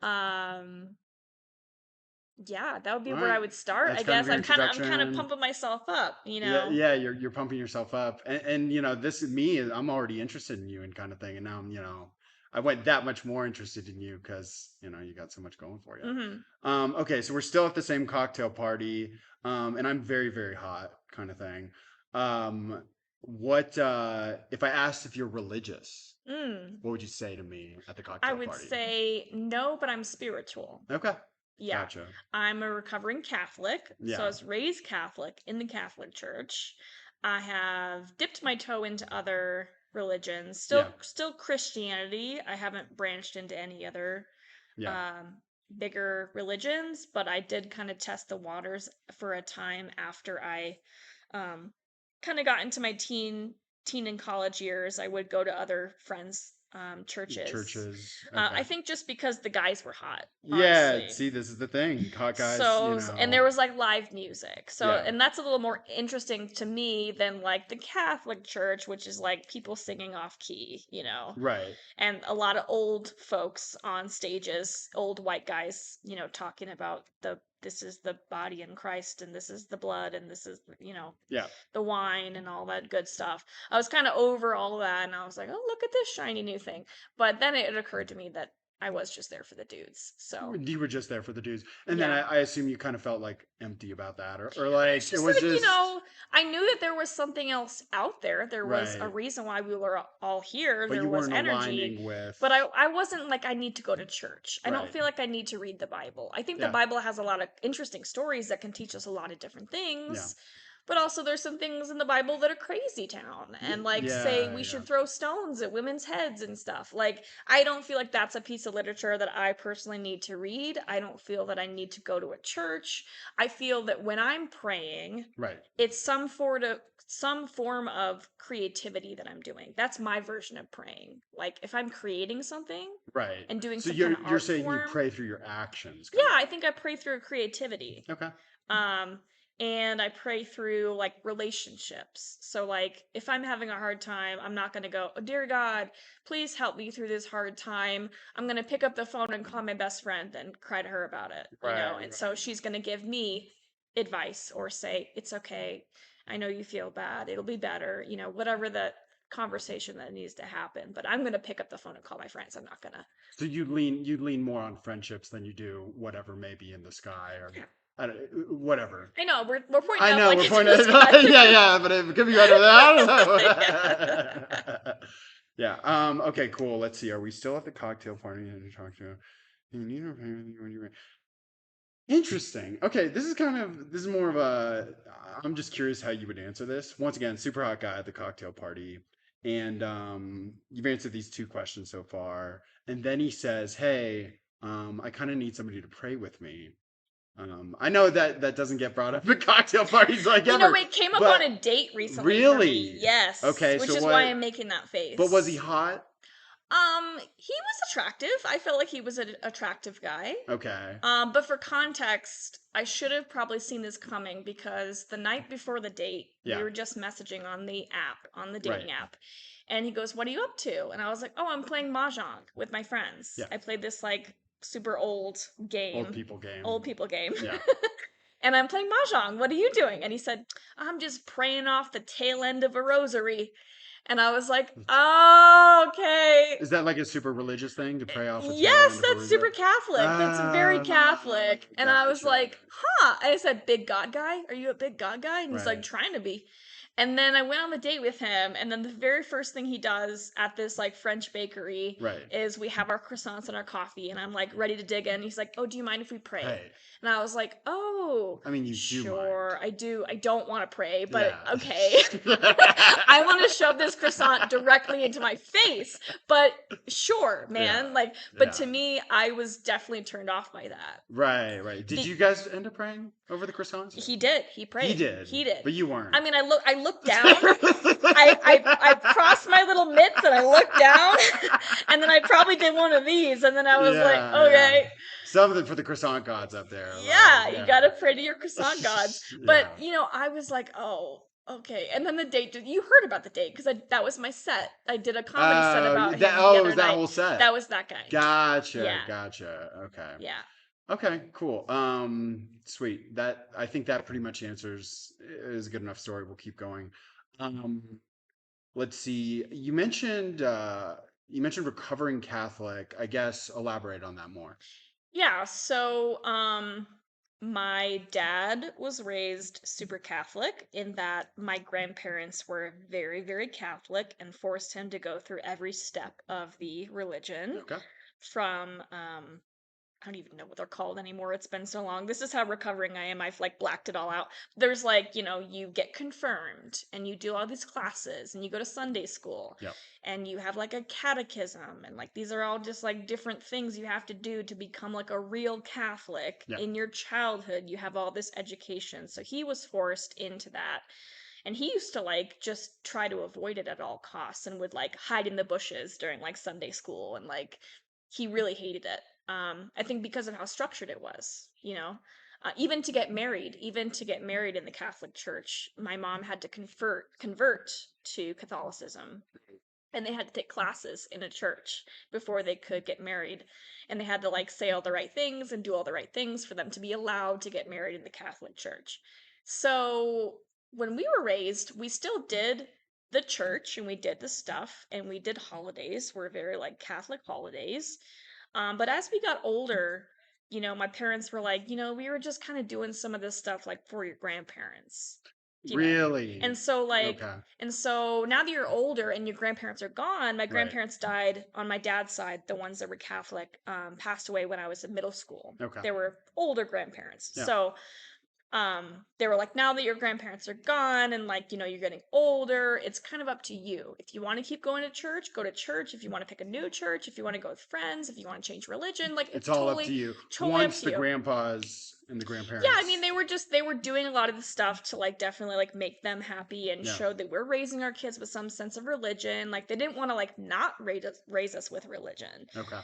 Um, yeah, that would be All where I right, would start. that's I kind of guess your I'm kind of introduction. pumping myself up, you Yeah, know. yeah, you're pumping yourself up, and you know, this is me. I'm already interested in you and kind of thing, and now I'm, you know, I went that much more interested in you because you know you got so much going for you. Hmm. Okay, so we're still at the same cocktail party, and I'm very, very hot, kind of thing. What if I asked if you're religious? Mm. What would you say to me at the I cocktail would party? say no, but I'm spiritual. Okay, Yeah. gotcha. I'm a recovering Catholic, so I Yeah, was raised Catholic in the Catholic Church. I have dipped my toe into other religions. yeah, Still Christianity. I haven't branched into any other yeah. um bigger religions, but I did kind of test the waters for a time after I um kind of got into my teen and college years. I would go to other friends churches. Churches. Okay. I think just because the guys were hot, Yeah. honestly. See, this is the thing. Hot guys. You So, and there know. was like live music. So, Yeah. and that's a little more interesting to me than like the Catholic Church, which is like people singing off key, you know, Right. and a lot of old folks on stages, old white guys, you know, talking about this is the body in Christ and this is the blood and this is, you know, Yeah. the wine and all that good stuff. I was kind of over all of that and I was like, oh, look at this shiny new thing. But then it occurred to me that I was just there for the dudes. So, You were just there for the dudes, and then yeah. I assume you kind of felt like empty about that, or like It's it just was like, you just know, I knew that there was something else out there. There was a right. reason why we were all here. But There you was weren't energy. aligning with But I wasn't like, I need to go to church. I don't right. feel like I need to read the Bible. I think the Yeah. Bible has a lot of interesting stories that can teach us a lot of different Yeah. things. But also, there's some things in the Bible that are crazy town and like say Yeah. we Yeah. should throw stones at women's heads and stuff. Like, I don't feel like that's a piece of literature that I personally need to read. I don't feel that I need to go to a church. I feel that when I'm praying, Right. it's some form of creativity that I'm doing. That's my version of praying. Like if I'm creating something Right. and doing So some kind of you're art saying you form, pray through your actions, yeah, kind of I thing. think I pray through creativity. Okay. Um, and I pray through like relationships. So like if I'm having a hard time, I'm not going to go, "Oh dear God, please help me through this hard time." I'm going to pick up the phone and call my best friend and cry to her about it, you know. Right. And so Right. she's going to give me advice or say, "It's okay. I know you feel bad. It'll be better." You know, whatever the conversation that needs to happen, but I'm going to pick up the phone and call my friends. I'm not going to. So you lean more on friendships than you do whatever may be in the sky or I don't, whatever. I know we're pointing I up know like we're into pointing the at sky. yeah, but it could be better than Yeah. that. I don't know. Yeah. Okay. Cool. Let's see. Are we still at the cocktail party to talk to? You need to pay when you Interesting. Okay, this is more of a I'm just curious how you would answer this. Once again, super hot guy at the cocktail party. And you've answered these two questions so far. And then he says, "Hey, I kind of need somebody to pray with me." I know that that doesn't get brought up at cocktail parties like You know, ever, it came up on but a date recently for me. really? Yes, Okay, which so is why what I'm making that but was he face. hot? He was attractive. I felt like he was an attractive guy. Okay. But for context, I should have probably seen this coming because the night before the date, we Yeah, were just messaging on the app, on the right. dating app. And he goes, "What are you up to?" And I was like, "Oh, I'm playing Mahjong with my friends." Yeah. I played this like super old Old game, people game. old people game. Yeah. And I'm playing Mahjong. What are you doing? And he said, "I'm just praying off the tail end of a rosary." And I was like, "Oh, okay. Is that like a super religious thing to pray off the tail Yes, end of a that's rosary? super Catholic. That's very Ah, Catholic." And I was gotcha. like, huh. I said, "Big God guy? Are you a big God guy?" And he's like, Right. "Trying to be." And then I went on the date with him, and then the very first thing he does at this like French bakery Right. is we have our croissants and our coffee, and I'm like ready to dig in. He's like, "Oh, do you mind if we pray?" Right. And I was like, "Oh, I mean, you do sure, mind. I do. I don't want to pray, but Yeah. okay." I want to shove this croissant directly into my face, but sure, Yeah. man. Like, but Yeah. to me, I was definitely turned off by that. Right, right. Did Be- you guys end up praying over the croissants? he did. He He prayed. did, He did. but you weren't. I mean, I looked down. I crossed my little mitts and I looked down, and then I probably did one of these, and then I was like, Yeah, yeah. okay, Something for the croissant gods up there. Like, yeah, you yeah. gotta pray to your croissant gods. But Yeah. I was like, oh, okay. And then the date, you heard about the date because that was my set. I did a comedy set about him the It other was that night. whole set. That was that guy. Gotcha, Yeah, gotcha. Okay. yeah. Okay, cool. Sweet. I think that pretty much answers is a good enough story. We'll keep going. Um, let's see. You mentioned recovering Catholic. I guess elaborate on that more. Yeah, so my dad was raised super Catholic in that my grandparents were very, very Catholic and forced him to go through every step of the religion Okay. from I don't even know what they're called anymore. It's been so long. This is how recovering I am. I've like blacked it all out. There's like, you get confirmed and you do all these classes and you go to Sunday school Yep. and you have like a catechism and like these are all just like different things you have to do to become like a real Catholic. Yeah. In your childhood, you have all this education. So he was forced into that. And he used to like just try to avoid it at all costs and would like hide in the bushes during like Sunday school and like he really hated it. I think because of how structured it was, even to get married in the Catholic Church, my mom had to convert to Catholicism, and they had to take classes in a church before they could get married, and they had to like say all the right things and do all the right things for them to be allowed to get married in the Catholic Church. So when we were raised, we still did the church and we did the stuff and we did holidays. We're very like Catholic holidays, but as we got older, my parents were like, we were just kind of doing some of this stuff like for your grandparents, you know. And Really? so like Okay. and so now that you're older and your grandparents are gone, my Right. grandparents died on my dad's side, the ones that were Catholic, passed away when I was in middle school. Okay. They were older grandparents. Yeah. So they were like, now that your grandparents are gone and like you're getting older, it's kind of up to you. If you want to keep going to church, go to church. If you want to pick a new church, if you want to go with friends, if you want to change religion, like It's it's all up to you. totally up Once to the you. grandpas and the Yeah, I grandparents. mean they were doing a lot of the stuff to like definitely like make them happy and Yeah. show that we're raising our kids with some sense of religion. Like they didn't want to like not raise us with religion, Okay.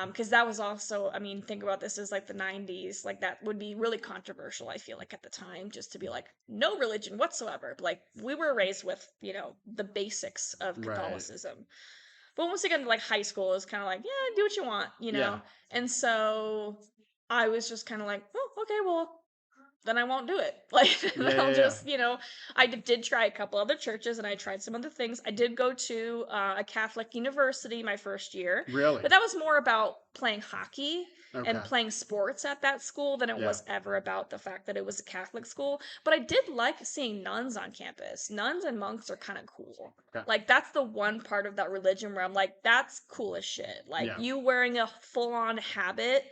because that was also, I mean, think about this as like the 90s, like that would be really controversial, I feel like, at the time, just to be like no religion whatsoever. But, like we were raised with the basics of Right. Catholicism. But once again, like high school, it was kind of like, yeah, do what you want, Yeah. and so I was just kind of like, oh, okay, well, then I won't do it. Like, Yeah. then I'll Yeah. just, I did try a couple other churches and I tried some other things. I did go to a Catholic university my first year, Really? but that was more about playing hockey Okay. and playing sports at that school than it Yeah. was ever about the fact that it was a Catholic school. But I did like seeing nuns on campus. Nuns and monks are kind of cool. Okay. Like, that's the one part of that religion where I'm like, that's cool as shit. Like, Yeah. you wearing a full on habit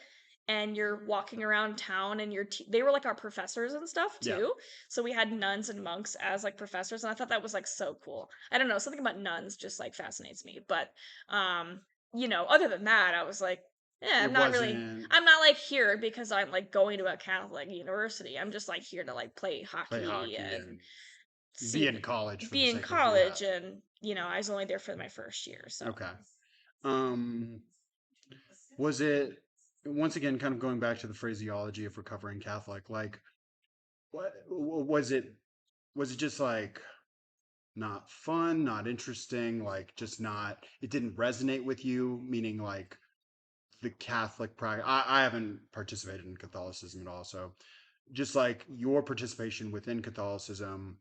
and you're walking around town and they were like our professors and stuff Yeah. too. So we had nuns and monks as like professors, and I thought that was like so cool. I don't know, something about nuns just like fascinates me. But other than that, I was like, yeah, It wasn't I'm not like here because I'm like going to a Catholic university. I'm just like here to like play play hockey hockey and and be see in college for the be in sake of yeah. college, and I was only there for my first year. So Okay. Um, was it once again kind of going back to the phraseology of recovering Catholic? Like, what was it? Was it just like not fun, not interesting, like just not? It didn't resonate with you, meaning like the Catholic practice. I haven't participated in Catholicism at all, so just like your participation within Catholicism,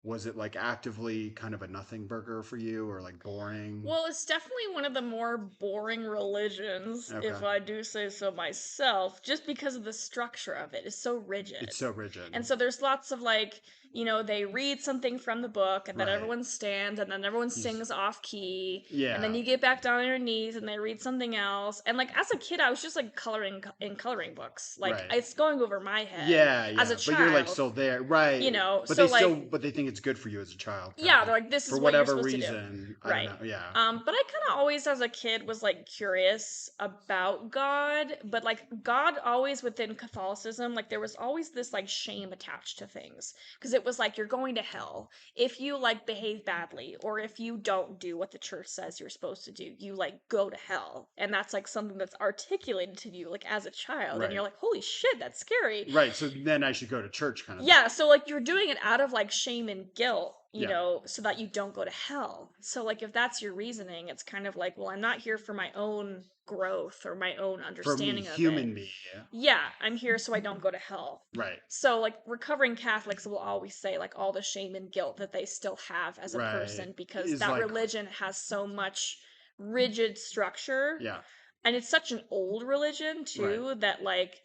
was it like actively kind of a nothing burger for you or like boring? well, it's definitely one of the more boring religions, Okay. if I do say so myself, just because of the structure of it is so rigid. It's so rigid. And so there's lots of like, they read something from the book and then Right. everyone stands and then everyone Just sings off key and then yeah. you get back down on your knees and they read something else. And like as a kid, I was just like coloring in coloring books. Like Right. it's going over my head Yeah, as a yeah. But you're like child, still there, right? But so they like still, but they think it's good for you as a child, kind yeah, of they're like, this for is what you're whatever supposed to do. reason. I don't Right. know. Yeah. But I kind of always, as a kid, was like curious about God, but like God always within Catholicism, like there was always this like shame attached to things because it was like you're going to hell if you like behave badly or if you don't do what the church says you're supposed to do, you like go to hell. And that's like something that's articulated to you like as a child, and you're Right. like, holy shit, that's scary. Right. So then I should go to church, kind of thing. Yeah, so like you're doing it out of like shame and guilt, Yeah. so that you don't go to hell. So like if that's your reasoning, it's kind of like, well, I'm not here for my own growth or my own For me, understanding of it. human me. Yeah. Yeah, I'm here so I don't go to hell. Right. So like recovering Catholics will always say like all the shame and guilt that they still have as a Right. person because Is that like, religion has so much rigid structure, yeah. and it's such an old religion Right. too that like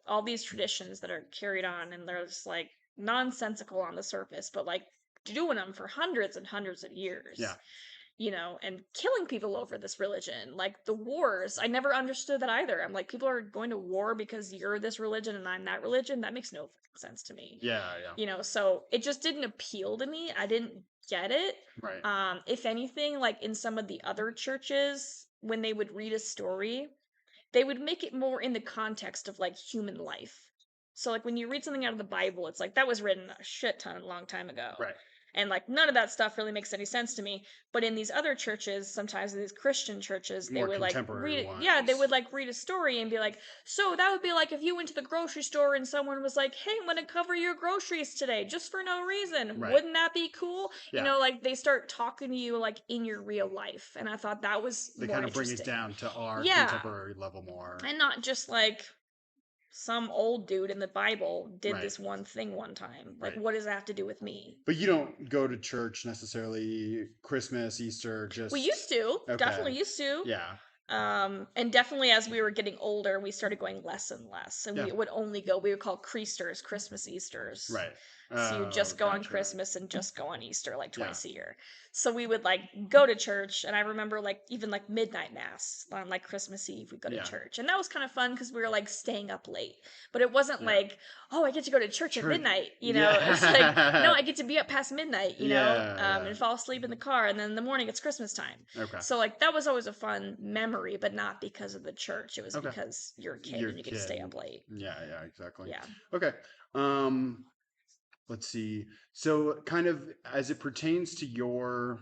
all these traditions that are carried on and they're just like nonsensical on the surface but like doing them for hundreds and hundreds of Yeah. years, and killing people over this religion, like the wars. I never understood that either. I'm like, people are going to war because you're this religion and I'm that religion. That makes no fucking sense to me. Yeah. Yeah. So it just didn't appeal to me. I didn't get it. Right. If anything, like in some of the other churches, when they would read a story, they would make it more in the context of like human life. So like when you read something out of the Bible, it's like that was written a shit ton a long time ago. Right. And like none of that stuff really makes any sense to me. But in these other churches, sometimes in these Christian churches, they More would like contemporary read, yeah, they would ones. like read a story and be like, so that would be like if you went to the grocery store and someone was like, hey, I'm gonna cover your groceries today just for no reason. Right. Wouldn't that be cool? Yeah. Like they start talking to you like in your real life. And I thought that was They more kind of bring it interesting. down to our Yeah, contemporary level more. and not just like some old dude in the Bible did Right. this one thing one time. Like, Right. what does that have to do with me? But you don't go to church necessarily Christmas, Easter, We just used to, okay. definitely used to. Yeah. And definitely as we were getting older, we started going less and less. And Yeah. we would only go, we would call Creasters, Christmas Easters. Right. So you Oh, just go on gotcha. Christmas and just go on Easter like Yeah. twice a year. So we would like go to church, and I remember like even like midnight mass on like Christmas Eve we'd go to Yeah. church. And that was kind of fun because we were like staying up late. But it wasn't Yeah. like, oh, I get to go to church at Church. midnight, It's like, no, Yeah. I get to be up past midnight, Yeah. and fall asleep in the car, and then in the morning it's Christmas time. Okay. So like that was always a fun memory, but not because of the church. It was Okay. because you're a kid Your and you get to stay kid. up late. Yeah. Yeah. Exactly. Yeah. Okay. Let's see. So, kind of as it pertains to your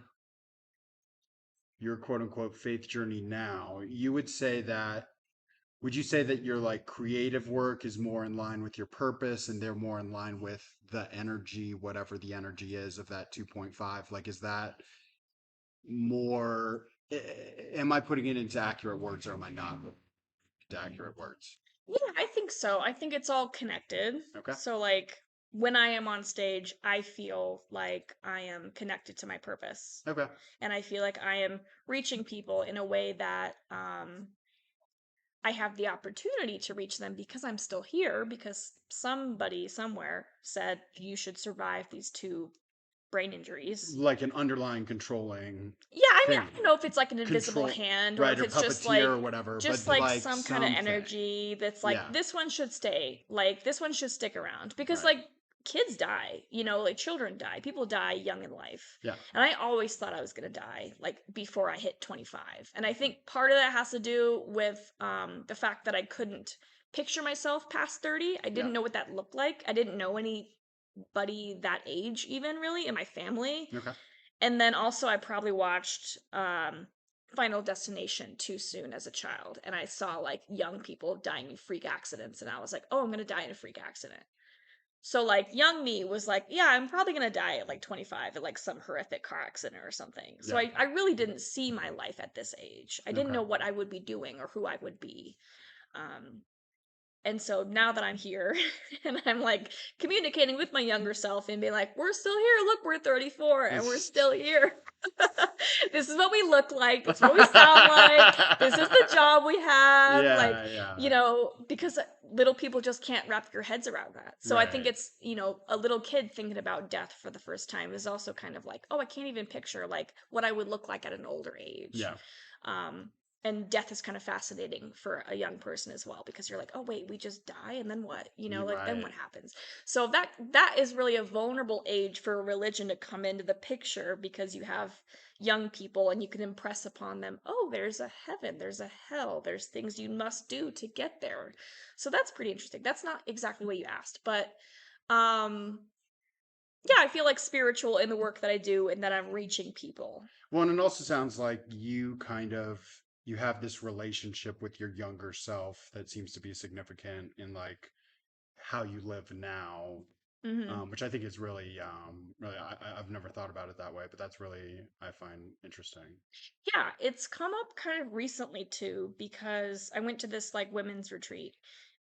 quote unquote faith journey now, would you say that your like creative work is more in line with your purpose and they're more in line with the energy, whatever the energy is of that 2.5? Like, is that more, am I putting it into accurate words or am I not putting it into accurate words? Yeah, I think so. I think it's all connected. Okay. So like when I am on stage, I feel like I am connected to my purpose. Okay. And I feel like I am reaching people in a way that I have the opportunity to reach them because I'm still here, because somebody somewhere said you should survive these two brain injuries. Like an underlying controlling Yeah, I mean, thing. I don't know if it's like an invisible Control, hand or right, if or it's puppeteer or whatever, but just like like some kind of something. energy that's like Yeah. this one should stay. Like this one should stick around because Right. like kids die, like children die. People die young in life. Yeah. And I always thought I was going to die like before I hit 25. And I think part of that has to do with the fact that I couldn't picture myself past 30. I Yeah. didn't know what that looked like. I didn't know anybody that age even really in my family. Okay. And then also I probably watched Final Destination too soon as a child, and I saw like young people dying in freak accidents, and I was like, "Oh, I'm going to die in a freak accident." So like young me was like, "Yeah, I'm probably going to die at like 25 at like some horrific car accident or something." So Yeah. I really didn't see my life at this age. I didn't Okay. know what I would be doing or who I would be. Um And so now that I'm here and I'm like communicating with my younger self and being like, we're still here. Look, we're 34 and we're still here. This is what we look like. This is what we sound like. This is the job we have. Like, Yeah. because little people just can't wrap your heads around that. So I think Right. it's, a little kid thinking about death for the first time is also kind of like, oh, I can't even picture like what I would look like at an older age. Yeah. Um, and death is kind of fascinating for a young person as well, because you're like, oh wait, we just die and then what? You're Like then what right. happens? So that is really a vulnerable age for religion to come into the picture, because you have young people and you can impress upon them, oh, there's a heaven, there's a hell, there's things you must do to get there. So that's pretty interesting. That's not exactly what you asked, but um yeah, I feel like spiritual in the work that I do and that I'm reaching people. Well, and it also sounds like you have this relationship with your younger self that seems to be significant in like how you live now, Hmm. which I think is really, really, I've never thought about it that way, but that's really, I find interesting. Yeah, it's come up kind of recently too, because I went to this like women's retreat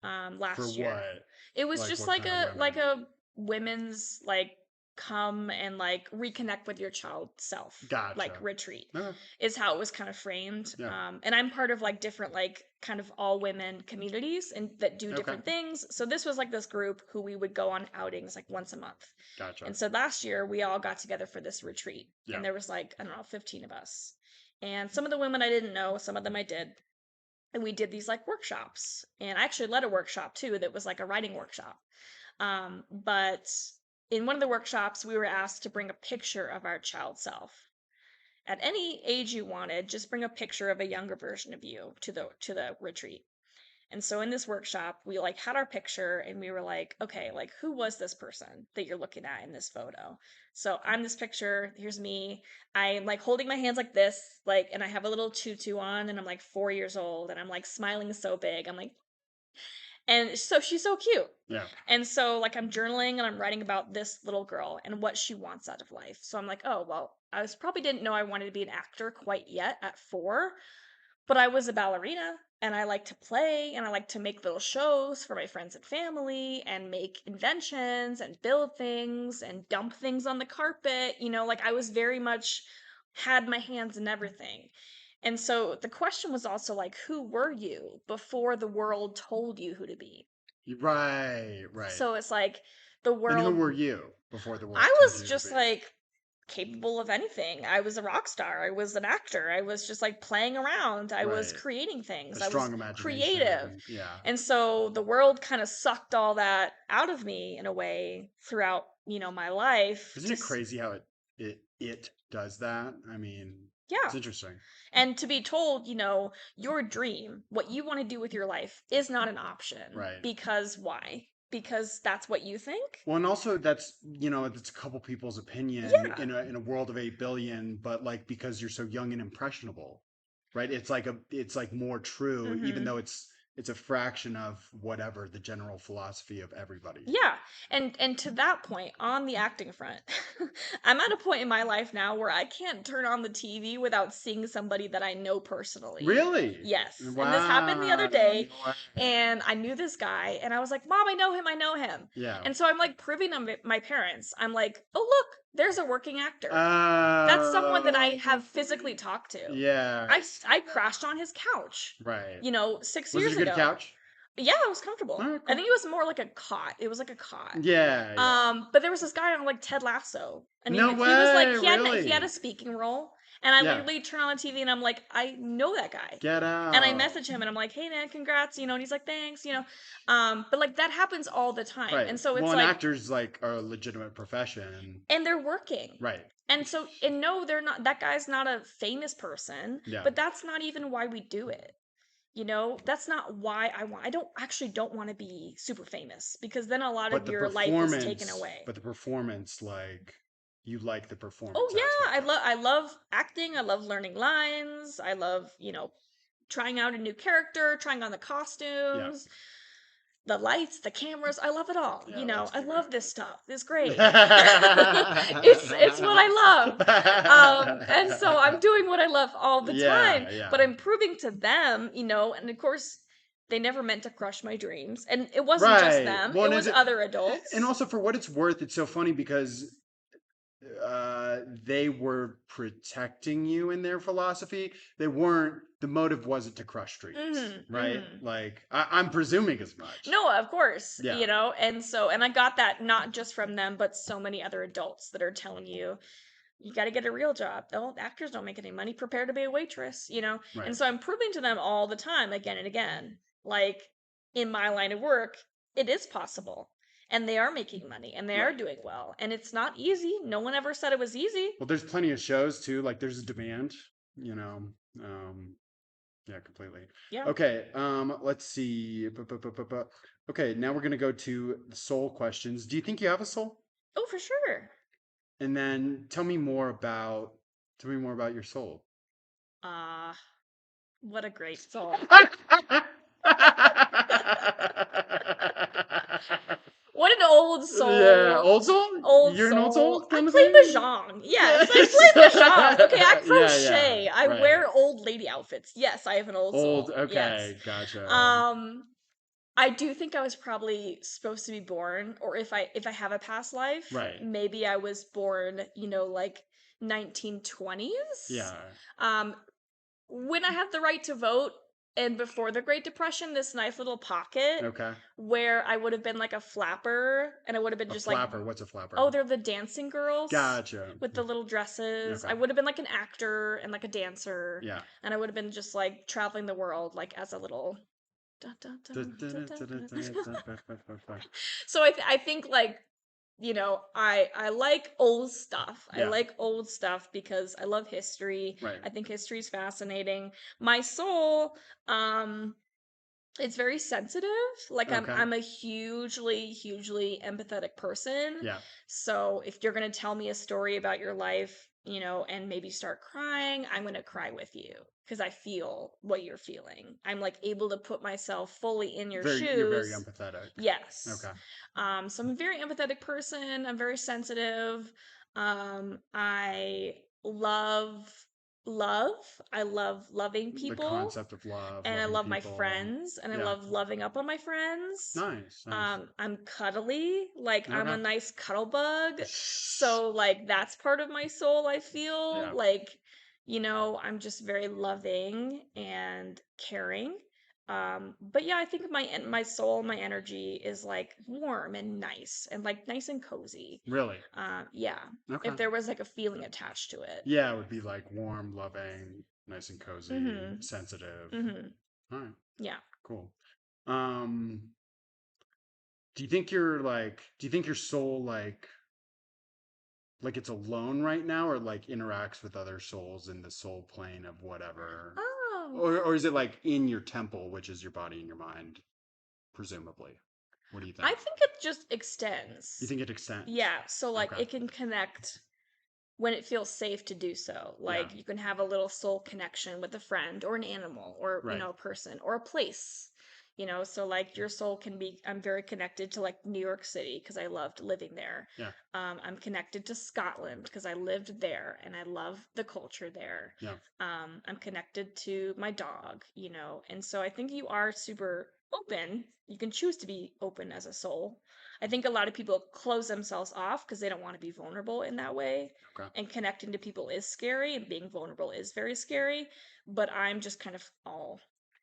For last year. what? It was Like just what like kind of a women? women's like come and like reconnect with your child self like Gotcha. retreat Okay. is how it was kind of framed. Yeah. And I'm part of like different like kind of all women communities and that do Okay. different things. So this was like this group who we would go on outings like once a month. Gotcha. And so last year we all got together for this retreat, Yeah. and there was like, I don't know, 15 of us. And some of the women I didn't know, some of them I did. And we did these like workshops. And I actually led a workshop too that was like a writing workshop. But in one of the workshops, we were asked to bring a picture of our child self. At any age you wanted, just bring a picture of a younger version of you to the retreat. And so in this workshop, we like had our picture and we were like, okay, like who was this person that you're looking at in this photo? So I'm this picture, here's me. I'm like holding my hands like this, like, and I have a little tutu on and I'm like 4 years old and I'm like smiling so big. I'm like, and so she's so cute. Yeah. And so like I'm journaling and I'm writing about this little girl and what she wants out of life. So I'm like, oh, well, probably didn't know I wanted to be an actor quite yet at 4, but I was a ballerina and I like to play and I like to make little shows for my friends and family and make inventions and build things and dump things on the carpet. Like I was very much had my hands in everything. And so the question was also like, who were you before the world told you who to be? Right. Right. So it's like the And who world, were you before the I world told was you to just be? like capable of anything. I was a rock star. I was an actor. I was just like playing around. I was Right. creating A things. I was strong creative. imagination. Yeah. And so the world kind of sucked all that out of me in a way throughout, my life. Isn't it Just, crazy how it does that? I mean, yeah. it's interesting. And to be told, your dream, what you want to do with your life is not an option. Right. Because why? Because that's what you think? Well, and also that's it's a couple people's opinion Yeah. in a world of 8 billion, but like because you're so young and impressionable, right? It's like more true, even Hmm. though it's a fraction of whatever the general philosophy of everybody. Yeah. And to that point, on the acting front, I'm at a point in my life now where I can't turn on the TV without seeing somebody that I know personally. Really? Yes. And this happened the other Wow. day, No way. and I knew this guy, and I was like, "Mom, I know him. I know him." Yeah. And so I'm like proving to my parents. I'm like, "Oh, look, there's a working actor. That's someone that I Oh, have physically talked to. yeah. I crashed on his couch, Right. 6 Was it years a good ago." couch? Yeah, it was comfortable. All right, I cool. think it was more like a cot. It was like a cot. Yeah, yeah. But there was this guy on like Ted Lasso, and No he was like way, he had a really? speaking role, and I Yeah. literally turn on the TV and I'm like, I know that guy, Get and I out. message him and I'm like, hey man, congrats, and he's like, thanks, but like that happens all the time, Right. and so it's Well, an like, actor's like a legitimate profession. and they're working. Right. And so, and no, they're not, that guy's not a famous person, Yeah. but that's not even why we do it. That's not why I don't want to be super famous, because then a lot But of the your life is taken away. performance, like you like the Oh performance yeah, aspect of it. I love acting. I love learning lines. I love, trying out a new character, trying on the Yeah. costumes, the lights, the cameras. I love it all. Yeah, that's I great. love this stuff. It's great. It's what I love. And so I'm doing what I love all the time, Yeah, yeah. but I'm proving to them, and of course They never meant to crush my dreams. And it wasn't just Right. them, Well, it and was other and adults. also for what it's worth, it's so funny because they were protecting you in their philosophy. They weren't. The motive wasn't to crush dreams, Mhm. right? Mhm. Like I'm presuming as much. No, of course, Yeah. and I got that not just from them, but so many other adults that are telling you, you got to get a real job. Oh, actors don't make any money. Prepare to be a waitress. And Right. so I'm proving to them all the time, again and again, like in my line of work, it is possible. And they are making money and they are Right. doing well. And it's not easy. No one ever said it was easy. Well, there's plenty of shows too. Like there's a demand. You know. Um, yeah, completely. Yeah. Okay. Let's see. Okay. Now we're gonna go to the soul questions. Do you think you have a soul? Oh, for sure. And then tell me more about your soul. Ah, what a great song. What an old Yeah, soul. old soul. Old You're an old soul soul. I kind of play thing. mahjong. Yes, I Yes. play mahjong. Okay, I Yeah, yeah. crochet. I Right. wear old lady outfits. Yes, I have an old Old. soul. Yes. Okay, gotcha. Um, I do think I was probably supposed to be born, or if I have a past life, Right. maybe I was born, like 1920s. Yeah. Um, when I had the right to vote and before the Great Depression, this nice little pocket Okay. where I would have been like a flapper and I would have been A just like, flapper. What's a oh, flapper? they're the dancing girls Gotcha. with the little dresses. Okay. I would have been like an actor and like a dancer, Yeah. and I would have been just like traveling the world like as a little. Dun, dun, dun, dun, dun, dun. So I think like I like old stuff. I Yeah. like old stuff because I love history. Right. I think history is fascinating. My soul, um, it's very sensitive. Like Okay. I'm a hugely empathetic person. Yeah. So if you're gonna tell me a story about your life, and maybe start crying, I'm gonna cry with you because I feel what you're feeling. I'm like able to put myself fully in your You're very shoes. empathetic. Yes. Okay. So I'm a very empathetic person. I'm very sensitive. I love love. I love loving The people, concept of love, and I loving love my people. friends, and I Yeah. love loving up on my friends. Nice. Nice. I'm cuddly, like I'm a Okay. nice cuddle bug. So like that's part of my soul, I feel. Yeah. Like, I'm just very loving and caring. But yeah, I think my soul, my energy is like warm and nice and cozy. Really. Yeah. Okay. If there was like a feeling attached to it. Yeah, it would be like warm, loving, nice and cozy, Mhm. sensitive. Mhm. All right. Yeah. Cool. Um, do you think your soul like it's alone right now or like interacts with other souls in the soul plane of whatever? Oh. Or is it like in your temple, which is your body and your mind, presumably? What do you I think? think it just You extends. think it extends? Yeah, so like Okay. it can connect when it feels safe to do so. Yeah. Like you can have a little soul connection with a friend or an animal or, Right. a person or a place. So like your soul can be, I'm very connected to like New York City because I loved living there. Yeah. I'm connected to Scotland because I lived there and I love the culture there. Yeah. I'm connected to my dog. And so I think you are super open. You can choose to be open as a soul. I think a lot of people close themselves off because they don't want to be vulnerable in that way, Okay. and connecting to people is scary and being vulnerable is very scary, but I'm just kind of all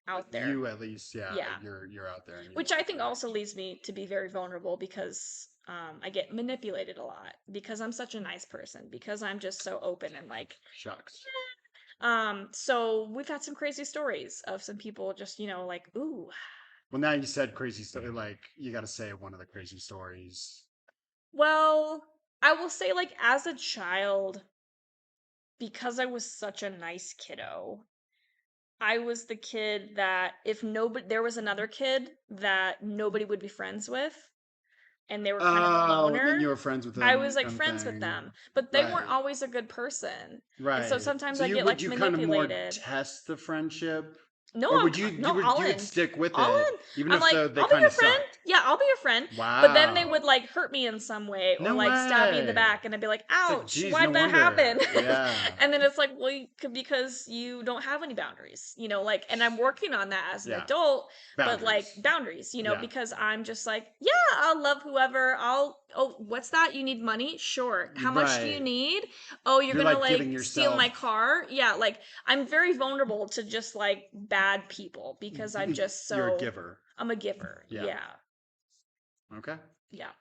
Like out there. you at least, yeah, Yeah. you're out there and you Which want I to think connect. also leads me to be very vulnerable because I get manipulated a lot because I'm such a nice person, because I'm just so open and like, Shucks. so we've had some crazy stories of some people just, like, ooh. Well, now you said crazy story. Like you got to say one of the crazy stories. Well, I will say, like, as a child, because I was such a nice kiddo, I was the kid that if nobody there was another kid that nobody would be friends with, and they were kind of a Oh, and then loner, you were friends with I them, was, like, kind of friends with thing. them, but they weren't Right. always a good person, and so Right. sometimes So I you get, would like, you kind of more manipulated. test the friendship? No, Or I'm would you no, all you would in. stick with All it in. even I'm if like, they "I'll be kind your of friend. sucked? Yeah, I'll be your friend." But then they would Wow. like hurt me in some way or No like stab me in the way. back and I'd be like, It's like, "Ouch, geez, why no did that happen?" wonder. Yeah. And then it's like, "Well, because you don't have any boundaries." Like and I'm working on that as an Yeah. adult, but like Boundaries. boundaries, Yeah. because I'm just like, "Yeah, I'll love whoever. Oh, what's that? You need money? Sure. How much do you Right. need? Oh, you're You're gonna like like giving steal my yourself car? Yeah, like I'm very vulnerable to just like bad people because I'm just you're a so giver. I'm a giver. Yeah. Yeah. Okay. Yeah.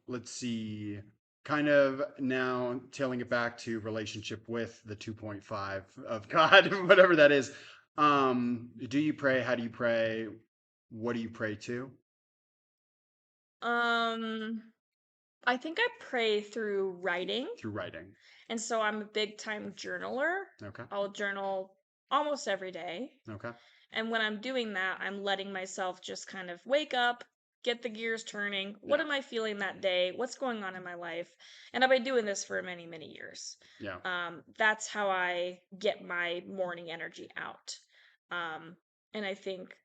Let's see. Kind of now tailing it back to relationship with the 2.5 of God, whatever that is. Do you pray? How do you pray? What do you pray to? Um I think I pray through writing. Through writing. And so I'm a big time journaler. Okay. I'll journal almost every day. Okay. And when I'm doing that, I'm letting myself just kind of wake up, get the gears turning. What Yeah. am I feeling that day? What's going on in my life? And I've been doing this for many, many years. Yeah. That's how I get my morning energy out. And I think,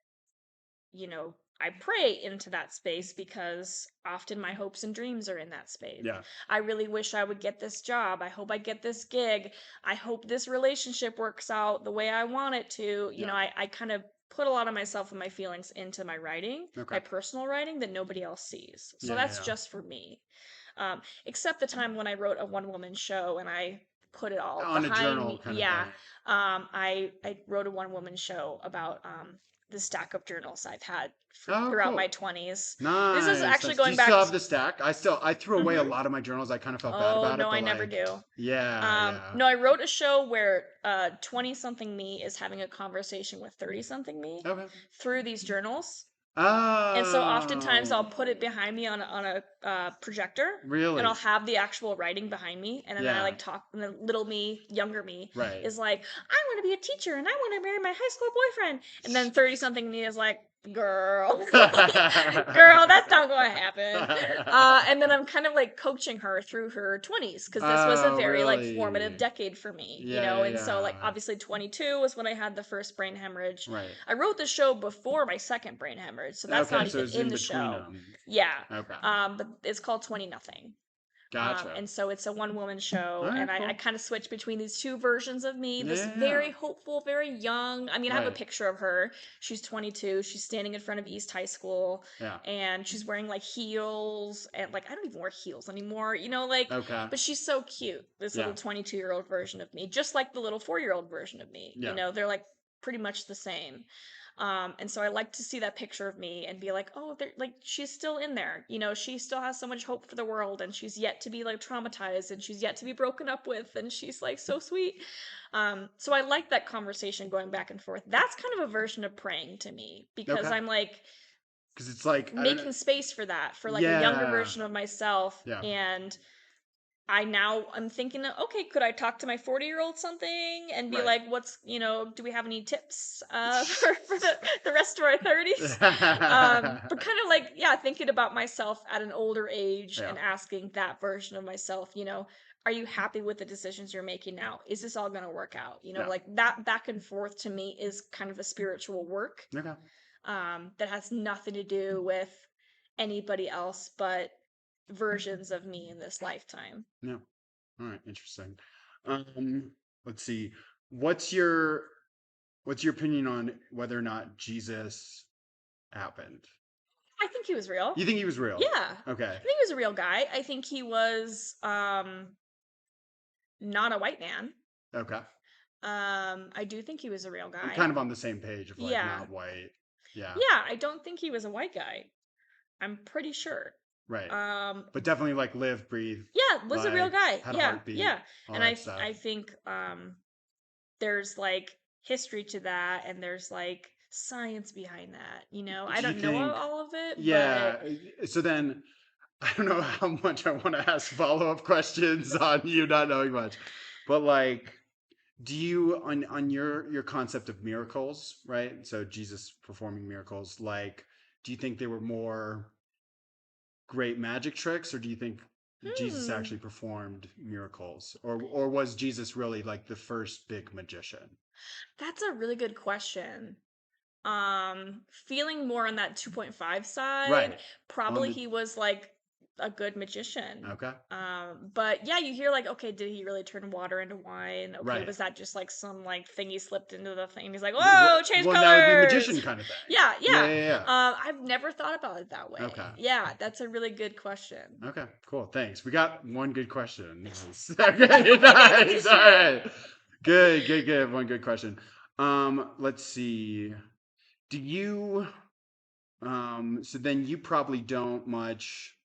I pray into that space because often my hopes and dreams are in that space. Yeah. I really wish I would get this job. I hope I get this gig. I hope this relationship works out the way I want it to. Yeah. I kind of put a lot of myself and my feelings into my writing, Okay. my personal writing that nobody else sees. So Yeah. that's Yeah. just for me. Except the time when I wrote a one woman show and I put it all On a behind journal me. kind of Yeah. thing. I wrote a one woman show about the stack of journals I've had Oh, throughout my cool. 20s. This is Nice, actually nice. Do you going still back have to, the stack? I threw away a hmm lot of my journals. I kind of felt bad Oh, about no, it, I but never like, do. yeah, yeah. No, I wrote a show where 20 something me is having a conversation with 30 something me Okay. through these journals. And so oftentimes I'll put it Oh, behind me on a projector and I'll really? have the actual writing behind me. And then I Yeah, like talk, and the little me, younger me, right. is like, I want to be a teacher and I want to marry my high school boyfriend. And then 30 something me is like, girl, girl, that's not going to happen. And then I'm kind of like coaching her through her 20s because this was a Oh, very like formative really? decade for me, Yeah, yeah, and so like yeah. obviously 22 was when I had the first brain hemorrhage. Right. I wrote the show before my second brain hemorrhage, so that's Okay, not so even it's in in the between show. them. Yeah. Okay, But it's called 20 Nothing. gotcha. And so it's a one woman All show, right, and I cool. kind of switch between these two versions of me, Yeah, this yeah, yeah. very hopeful, very young. I mean, I have a Right. picture of her. She's 22, she's standing in front of East High School, Yeah. and she's wearing like heels, and like, I don't even wear heels anymore, like, Okay. but she's so cute, this Yeah. little 22-year-old version of me, just like the little 4-year-old version of me. Yeah. They're like pretty much the same. And so I like to see that picture of me and be like, oh, like she's still in there. She still has so much hope for the world, and she's yet to be like traumatized, and she's yet to be broken up with, and she's like so sweet. So I like that conversation going back and forth. That's kind of a version of praying to me because Okay. I'm like Because it's like I don't know. making space for that, for like a younger Yeah. version of myself. Yeah. And I'm thinking, okay, could I talk to my 40-year-old something and be Right. like, do we have any tips for the rest of our 30s? But kind of like, yeah, thinking about myself at an older age Yeah. and asking that version of myself, are you happy with the decisions you're making now? Is this all going to work out? Yeah. Like that back and forth to me is kind of a spiritual work Okay. that has nothing to do with anybody else but versions of me in this lifetime. Yeah. All right. Interesting. Um, let's see. What's your what's your opinion on whether or not Jesus happened? I think he was real. You think he was real? Yeah. Okay. I think he was a real guy. I think he was not a white man. Okay. I do think he was a real I'm guy. kind of on the same page of like Yeah. not white. Yeah. Yeah, I don't think he was a white guy. I'm pretty sure. Right. Um But definitely like live, breathe, yeah, was a real like guy. had a Yeah. heartbeat, Yeah. all And that stuff. I think there's like history to that and there's like science behind that, I Do you don't know think? all of it, but Yeah. So then I don't know how much I want to ask follow-up questions on you not knowing much. But like do you on your concept of miracles, right? So Jesus performing miracles, like do you think they were more great magic tricks or do you think Jesus Hmm. actually performed miracles, or was Jesus really like the first big magician? That's a really good question. Feeling more on that 2.5 side, Right. On probably the he was like a good magician. Okay. But yeah, you hear like, okay, did he really turn water into wine? Okay, Right. was that just like some like thing he slipped into the thing? He's like, Well, whoa, change well, that would be colors. magician kind of thing. Yeah, Yeah, yeah. yeah, I've never thought about it that yeah. way. Okay. Yeah, that's a really good question. Okay. Cool. Thanks. We got one good question. Okay. We made it Nice. this All year. right. Good. Good. Good. One good question. Let's see. Do you? So then you probably don't much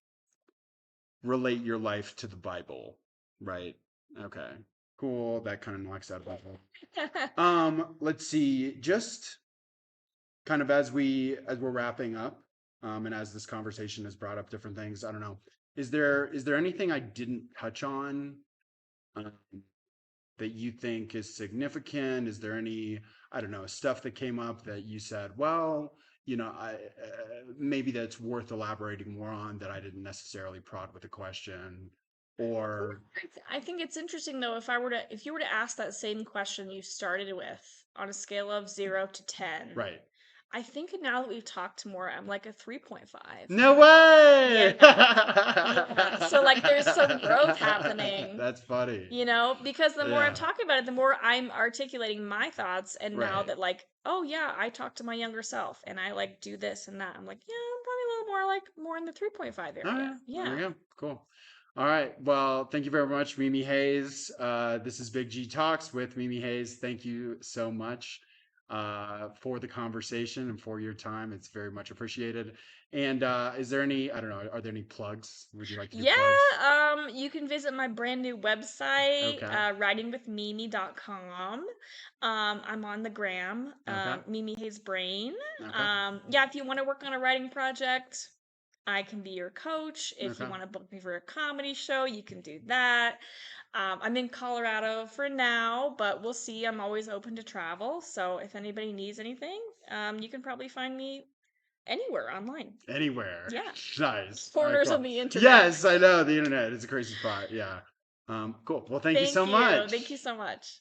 relate your life to the Bible, right? Okay. Cool. That kind of knocks out about it. Let's see. Just kind of as we're wrapping up, and as this conversation has brought up different things, I don't know. Is there anything I didn't touch on, um, that you think is significant? Is there any, I don't know, stuff that came up that you said, well, maybe that's worth elaborating more on that I didn't necessarily prod with a question, or I think it's interesting though if you were to ask that same question you started with on a scale of 0 to 10. right? I think now that we've talked more, I'm like a 3.5. No Yeah. way! Yeah. So like there's some growth happening, That's funny. because the more I'm Yeah, talking about it, the more I'm articulating my thoughts. And now right. that like, oh yeah, I talk to my younger self and I like do this and that. I'm like, yeah, I'm probably a little more like more in the 3.5 All right, area. there we Yeah. go. Cool. All right. Well, thank you very much, Mimi Hayes. This is Big G Talks with Mimi Hayes. Thank you so much for the conversation and for your time. It's very much appreciated. And is there any, I don't know, are there any plugs? Would you like to do Yeah, plugs? you can visit my brand new website, Okay. writingwithmimi.com. I'm on the gram, Okay. Mimi Hayes Brain. Okay. Yeah, if you want to work on a writing project, I can be your coach. If you Okay. want to book me for a comedy show, you can do that. I'm in Colorado for now, but we'll see. I'm always open to travel. So if anybody needs anything, you can probably find me anywhere online. Anywhere. Yeah, Nice. All right, corners of cool. the internet. Yes, I know the internet is a crazy spot. Yeah. Cool. Well, thank you so Thank you. Thank much. you so much.